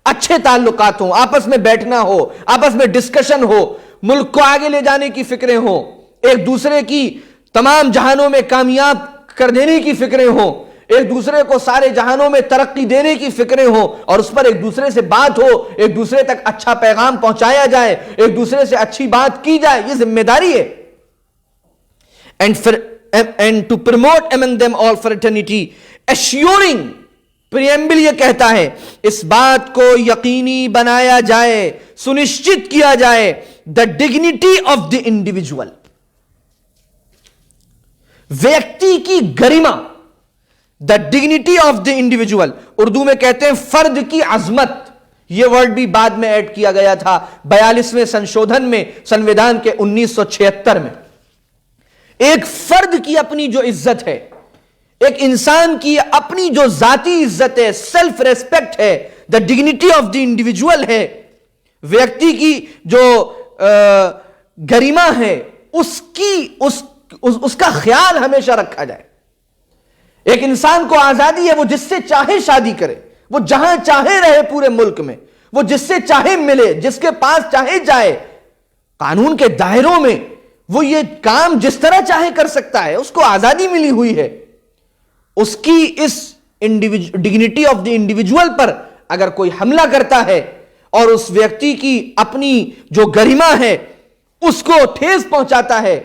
Speaker 1: اچھے تعلقات ہوں، آپس میں بیٹھنا ہو، آپس میں ڈسکشن ہو، ملک کو آگے لے جانے کی فکریں ہوں، ایک دوسرے کی تمام جہانوں میں کامیاب کر دینے کی فکریں ہوں، ایک دوسرے کو سارے جہانوں میں ترقی دینے کی فکریں ہوں، اور اس پر ایک دوسرے سے بات ہو، ایک دوسرے تک اچھا پیغام پہنچایا جائے، ایک دوسرے سے اچھی بات کی جائے، یہ ذمہ داری ہے۔ And to promote among them all fraternity, assuring preamble یہ کہتا ہے اس بات کو یقینی بنایا جائے، سنشچت کیا جائے the dignity of the individual، ویکتی کی گریما، the dignity of the individual، Urdu میں کہتے ہیں فرد کی عظمت، یہ ورڈ بھی بعد میں ایڈ کیا گیا تھا 42ویں سنشودھن میں سنویدھان کے 1976 میں۔ ایک فرد کی اپنی جو عزت ہے، ایک انسان کی اپنی جو ذاتی عزت ہے، سیلف ریسپیکٹ ہے، the dignity of the individual ہے، ویکتی کی جو گریما ہے، اس کا خیال ہمیشہ رکھا جائے۔ ایک انسان کو آزادی ہے، وہ جس سے چاہے شادی کرے، وہ جہاں چاہے رہے پورے ملک میں، وہ جس سے چاہے ملے، جس کے پاس چاہے جائے، قانون کے دائروں میں وہ یہ کام جس طرح چاہے کر سکتا ہے، اس کو آزادی ملی ہوئی ہے۔ اس کی اس ڈگنیٹی آف دی انڈیویجول پر اگر کوئی حملہ کرتا ہے اور اس ویکتی کی اپنی جو گریما ہے اس کو ٹھیس پہنچاتا ہے،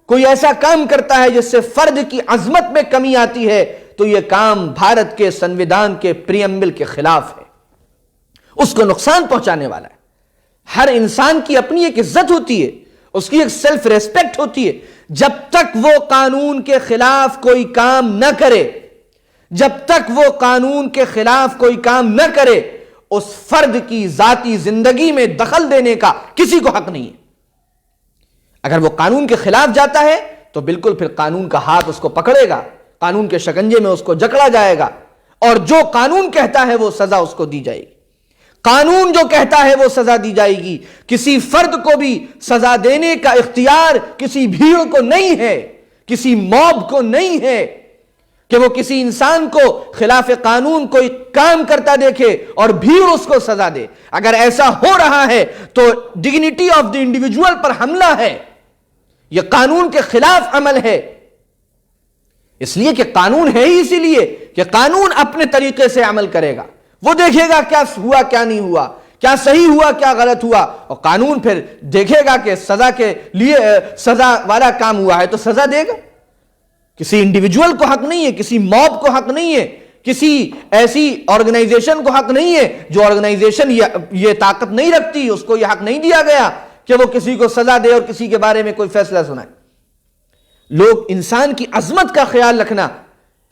Speaker 1: کوئی ایسا کام کرتا ہے جس سے فرد کی عظمت میں کمی آتی ہے، تو یہ کام بھارت کے سنویدھان کے پریمبل کے خلاف ہے، اس کو نقصان پہنچانے والا ہے۔ ہر انسان کی اپنی ایک عزت ہوتی ہے، اس کی ایک سیلف ریسپیکٹ ہوتی ہے، جب تک وہ قانون کے خلاف کوئی کام نہ کرے، جب تک وہ قانون کے خلاف کوئی کام نہ کرے، اس فرد کی ذاتی زندگی میں دخل دینے کا کسی کو حق نہیں ہے۔ اگر وہ قانون کے خلاف جاتا ہے تو بالکل پھر قانون کا ہاتھ اس کو پکڑے گا، قانون کے شکنجے میں اس کو جکڑا جائے گا، اور جو قانون کہتا ہے وہ سزا اس کو دی جائے گی۔ قانون جو کہتا ہے وہ سزا دی جائے گی۔ کسی فرد کو بھی سزا دینے کا اختیار کسی بھیڑ کو نہیں ہے، کسی موب کو نہیں ہے کہ وہ کسی انسان کو خلاف قانون کوئی کام کرتا دیکھے اور بھیڑ اس کو سزا دے۔ اگر ایسا ہو رہا ہے تو ڈگنیٹی آف دی انڈیویجول پر حملہ ہے، یہ قانون کے خلاف عمل ہے۔ اس لیے کہ قانون ہے ہی اسی لیے کہ قانون اپنے طریقے سے عمل کرے گا، وہ دیکھے گا کیا ہوا کیا نہیں ہوا، کیا صحیح ہوا کیا غلط ہوا، اور قانون پھر دیکھے گا کہ سزا کے لیے سزا والا کام ہوا ہے تو سزا دے گا۔ کسی انڈیویجول کو حق نہیں ہے، کسی موب کو حق نہیں ہے، کسی ایسی آرگنائزیشن کو حق نہیں ہے جو آرگنائزیشن یہ طاقت نہیں رکھتی، اس کو یہ حق نہیں دیا گیا کہ وہ کسی کو سزا دے اور کسی کے بارے میں کوئی فیصلہ سنائے۔ لوگ انسان کی عظمت کا خیال رکھنا،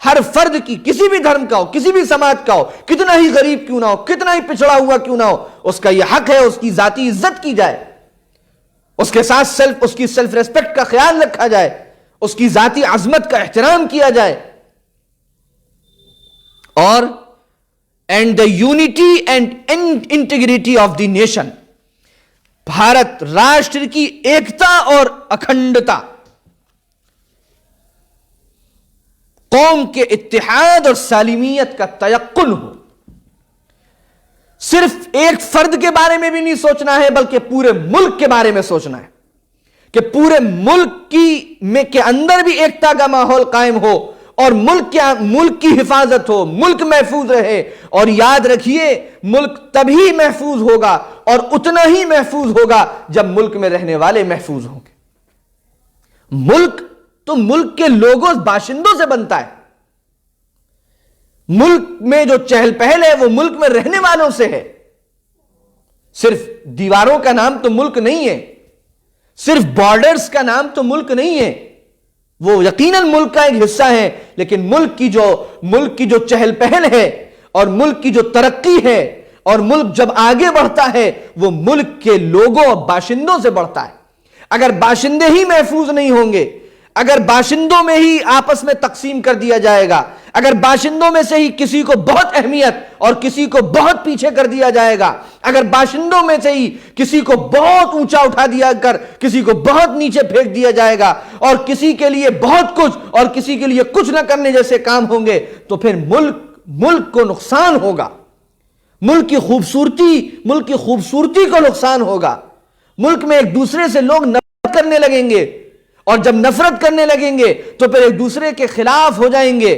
Speaker 1: ہر فرد کی، کسی بھی دھرم کا ہو، کسی بھی سماج کا ہو، کتنا ہی غریب کیوں نہ ہو، کتنا ہی پچھڑا ہوا کیوں نہ ہو، اس کا یہ حق ہے اس کی ذاتی عزت کی جائے، اس کے ساتھ اس کی سیلف ریسپیکٹ کا خیال رکھا جائے، اس کی ذاتی عظمت کا احترام کیا جائے، اور and the unity and integrity of the nation, Bharat راشٹر کی ایکتا اور اکھنڈتا، قوم کے اتحاد اور سالمیت کا تیقن ہو۔ صرف ایک فرد کے بارے میں بھی نہیں سوچنا ہے بلکہ پورے ملک کے بارے میں سوچنا ہے کہ پورے ملک کے اندر بھی ایکتا کا ماحول قائم ہو اور ملک کی حفاظت ہو، ملک محفوظ رہے۔ اور یاد رکھیے ملک تبھی محفوظ ہوگا اور اتنا ہی محفوظ ہوگا جب ملک میں رہنے والے محفوظ ہوں گے۔ ملک تو ملک کے لوگوں باشندوں سے بنتا ہے، ملک میں جو چہل پہل ہے وہ ملک میں رہنے والوں سے ہے۔ صرف دیواروں کا نام تو ملک نہیں ہے، صرف بارڈرز کا نام تو ملک نہیں ہے، وہ یقیناً ملک کا ایک حصہ ہے، لیکن ملک کی جو چہل پہل ہے اور ملک کی جو ترقی ہے اور ملک جب آگے بڑھتا ہے وہ ملک کے لوگوں اور باشندوں سے بڑھتا ہے۔ اگر باشندے ہی محفوظ نہیں ہوں گے، اگر باشندوں میں ہی آپس میں تقسیم کر دیا جائے گا، اگر باشندوں میں سے ہی کسی کو بہت اہمیت اور کسی کو بہت پیچھے کر دیا جائے گا، اگر باشندوں میں سے ہی کسی کو بہت اونچا اٹھا دیا کر کسی کو بہت نیچے پھینک دیا جائے گا، اور کسی کے لیے بہت کچھ اور کسی کے لیے کچھ نہ کرنے جیسے کام ہوں گے، تو پھر ملک کو نقصان ہوگا، ملک کی خوبصورتی کو نقصان ہوگا۔ ملک میں ایک دوسرے سے لوگ نفرت کرنے لگیں گے، اور جب نفرت کرنے لگیں گے تو پھر ایک دوسرے کے خلاف ہو جائیں گے۔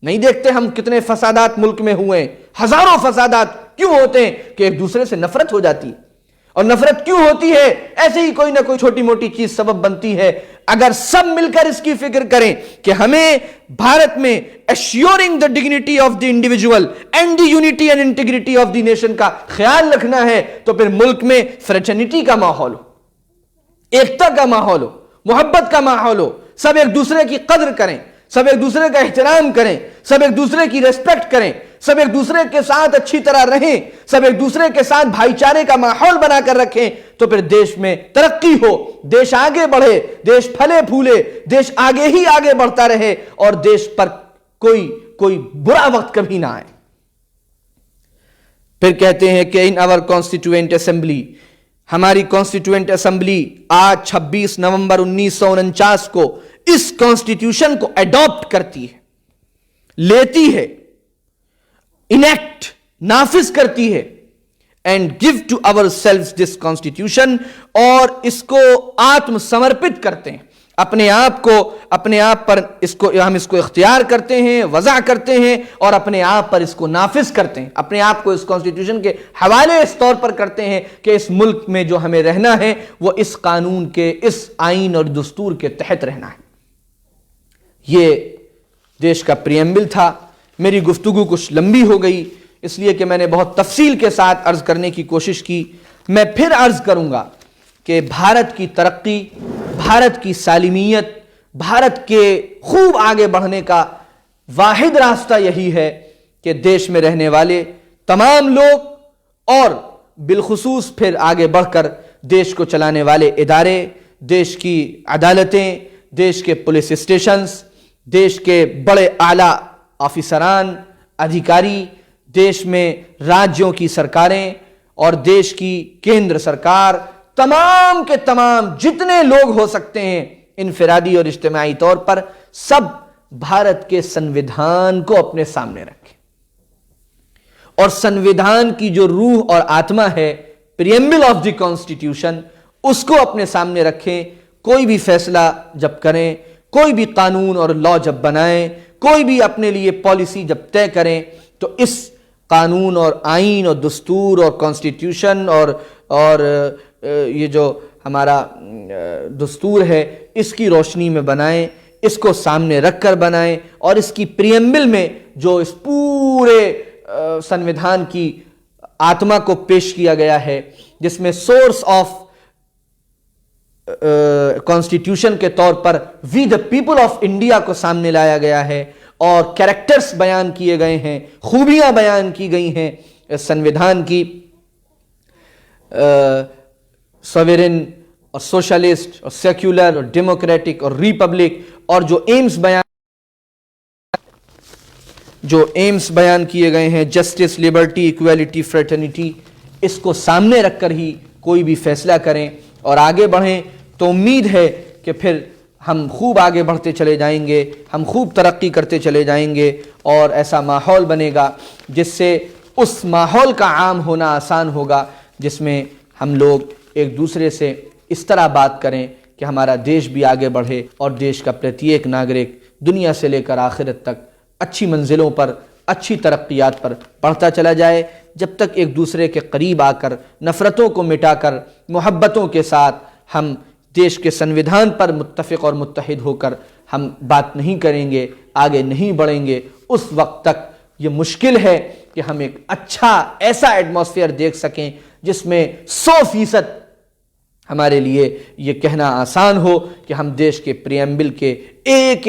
Speaker 1: نہیں دیکھتے ہم کتنے فسادات ملک میں ہوئے ہیں، ہزاروں فسادات کیوں ہوتے ہیں؟ کہ ایک دوسرے سے نفرت ہو جاتی ہے۔ اور نفرت کیوں ہوتی ہے؟ ایسے ہی کوئی نہ کوئی چھوٹی موٹی چیز سبب بنتی ہے۔ اگر سب مل کر اس کی فکر کریں کہ ہمیں بھارت میں assuring the dignity of the individual and the unity and integrity of the nation کا خیال رکھنا ہے، تو پھر ملک میں فریٹرنٹی کا ماحول ہو، ایکتا کا ماحول ہو، محبت کا ماحول ہو، سب ایک دوسرے کی قدر کریں، سب ایک دوسرے کا احترام کریں، سب ایک دوسرے کی ریسپیکٹ کریں، سب ایک دوسرے کے ساتھ اچھی طرح رہیں، سب ایک دوسرے کے ساتھ بھائی چارے کا ماحول بنا کر رکھیں، تو پھر دیش میں ترقی ہو، دیش آگے بڑھے، دیش پھلے پھولے، دیش آگے ہی آگے بڑھتا رہے، اور دیش پر کوئی برا وقت کبھی نہ آئے۔ پھر کہتے ہیں کہ in our constituent assembly، ہماری کانسٹیٹیوئنٹ اسمبلی آج 26 نومبر 1949 کو اس کانسٹیٹیوشن کو اڈاپٹ کرتی ہے، لیتی ہے، انیکٹ نافذ کرتی ہے، and give to ourselves this constitution, اور اس کو آتم سمرپت کرتے ہیں، اپنے آپ پر ہم اس کو اختیار کرتے ہیں، وضع کرتے ہیں، اور اپنے آپ پر اس کو نافذ کرتے ہیں، اپنے آپ کو اس کانسٹیٹیوشن کے حوالے اس طور پر کرتے ہیں کہ اس ملک میں جو ہمیں رہنا ہے وہ اس قانون کے، اس آئین اور دستور کے تحت رہنا ہے۔ یہ دیش کا پریمبل تھا۔ میری گفتگو کچھ لمبی ہو گئی اس لیے کہ میں نے بہت تفصیل کے ساتھ عرض کرنے کی کوشش کی۔ میں پھر عرض کروں گا کہ بھارت کی ترقی، بھارت کی سالمیت، بھارت کے خوب آگے بڑھنے کا واحد راستہ یہی ہے کہ دیش میں رہنے والے تمام لوگ، اور بالخصوص پھر آگے بڑھ کر دیش کو چلانے والے ادارے، دیش کی عدالتیں، دیش کے پولیس اسٹیشنز، دیش کے بڑے اعلیٰ آفیسران، ادھیکاری، دیش میں راجیوں کی سرکاریں اور دیش کی کیندر سرکار، تمام کے تمام جتنے لوگ ہو سکتے ہیں انفرادی اور اجتماعی طور پر، سب بھارت کے سنویدھان کو اپنے سامنے رکھیں، اور سنویدھان کی جو روح اور آتما ہے، پریمبل آف دی کانسٹیٹیوشن، اس کو اپنے سامنے رکھیں۔ کوئی بھی فیصلہ جب کریں، کوئی بھی قانون اور لا جب بنائیں، کوئی بھی اپنے لیے پالیسی جب طے کریں، تو اس قانون اور آئین اور دستور اور کانسٹیٹیوشن اور یہ جو ہمارا دستور ہے، اس کی روشنی میں بنائیں، اس کو سامنے رکھ کر بنائیں، اور اس کی پریمبل میں جو اس پورے سنویدھان کی آتما کو پیش کیا گیا ہے، جس میں سورس آف کانسٹیٹیوشن کے طور پر وی دا پیپل آف انڈیا کو سامنے لایا گیا ہے، اور کریکٹرز بیان کیے گئے ہیں، خوبیاں بیان کی گئی ہیں سنویدھان کی، سوورن اور سوشلسٹ اور سیکولر اور ڈیموکریٹک اور ریپبلک، اور جو ایمز بیان کیے گئے ہیں، جسٹس، لبرٹی، ایکویلٹی، فریٹرنیٹی، اس کو سامنے رکھ کر ہی کوئی بھی فیصلہ کریں اور آگے بڑھیں، تو امید ہے کہ پھر ہم خوب آگے بڑھتے چلے جائیں گے، ہم خوب ترقی کرتے چلے جائیں گے، اور ایسا ماحول بنے گا جس سے اس ماحول کا عام ہونا آسان ہوگا، جس میں ہم لوگ ایک دوسرے سے اس طرح بات کریں کہ ہمارا دیش بھی آگے بڑھے، اور دیش کا پرتیک ناگرک دنیا سے لے کر آخرت تک اچھی منزلوں پر، اچھی ترقیات پر بڑھتا چلا جائے۔ جب تک ایک دوسرے کے قریب آ کر، نفرتوں کو مٹا کر، محبتوں کے ساتھ ہم دیش کے سنویدھان پر متفق اور متحد ہو کر ہم بات نہیں کریں گے، آگے نہیں بڑھیں گے، اس وقت تک یہ مشکل ہے کہ ہم ایک اچھا ایسا ایٹماسفیئر دیکھ سکیں جس میں 100% ہمارے لیے یہ کہنا آسان ہو کہ ہم دیش کے پریمبل کے ایک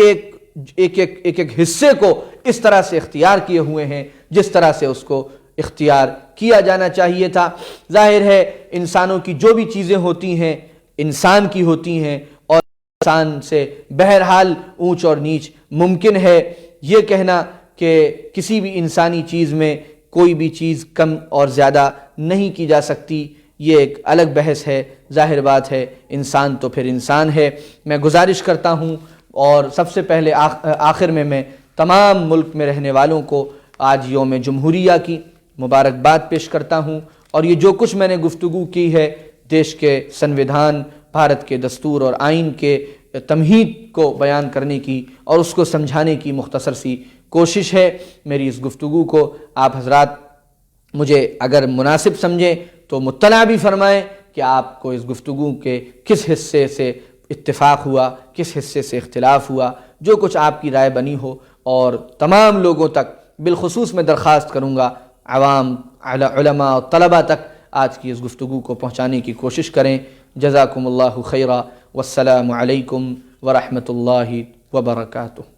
Speaker 1: ایک حصے کو اس طرح سے اختیار کیے ہوئے ہیں جس طرح سے اس کو اختیار کیا جانا چاہیے تھا۔ ظاہر ہے انسانوں کی جو بھی چیزیں ہوتی ہیں انسان کی ہوتی ہیں، اور انسان سے بہرحال اونچ اور نیچ ممکن ہے۔ یہ کہنا کہ کسی بھی انسانی چیز میں کوئی بھی چیز کم اور زیادہ نہیں کی جا سکتی، یہ ایک الگ بحث ہے۔ ظاہر بات ہے انسان تو پھر انسان ہے۔ میں گزارش کرتا ہوں، اور سب سے پہلے آخر میں تمام ملک میں رہنے والوں کو آج یوم جمہوریہ کی مبارکباد پیش کرتا ہوں، اور یہ جو کچھ میں نے گفتگو کی ہے دیش کے سنویدھان، بھارت کے دستور اور آئین کے تمہید کو بیان کرنے کی اور اس کو سمجھانے کی مختصر سی کوشش ہے۔ میری اس گفتگو کو آپ حضرات مجھے اگر مناسب سمجھیں تو مطلع بھی فرمائیں کہ آپ کو اس گفتگو کے کس حصے سے اتفاق ہوا، کس حصے سے اختلاف ہوا، جو کچھ آپ کی رائے بنی ہو، اور تمام لوگوں تک بالخصوص میں درخواست کروں گا عوام، علماء اور طلباء تک آج کی اس گفتگو کو پہنچانے کی کوشش کریں۔ جزاکم اللہ خیرا، والسلام علیکم ورحمۃ اللہ وبرکاتہ۔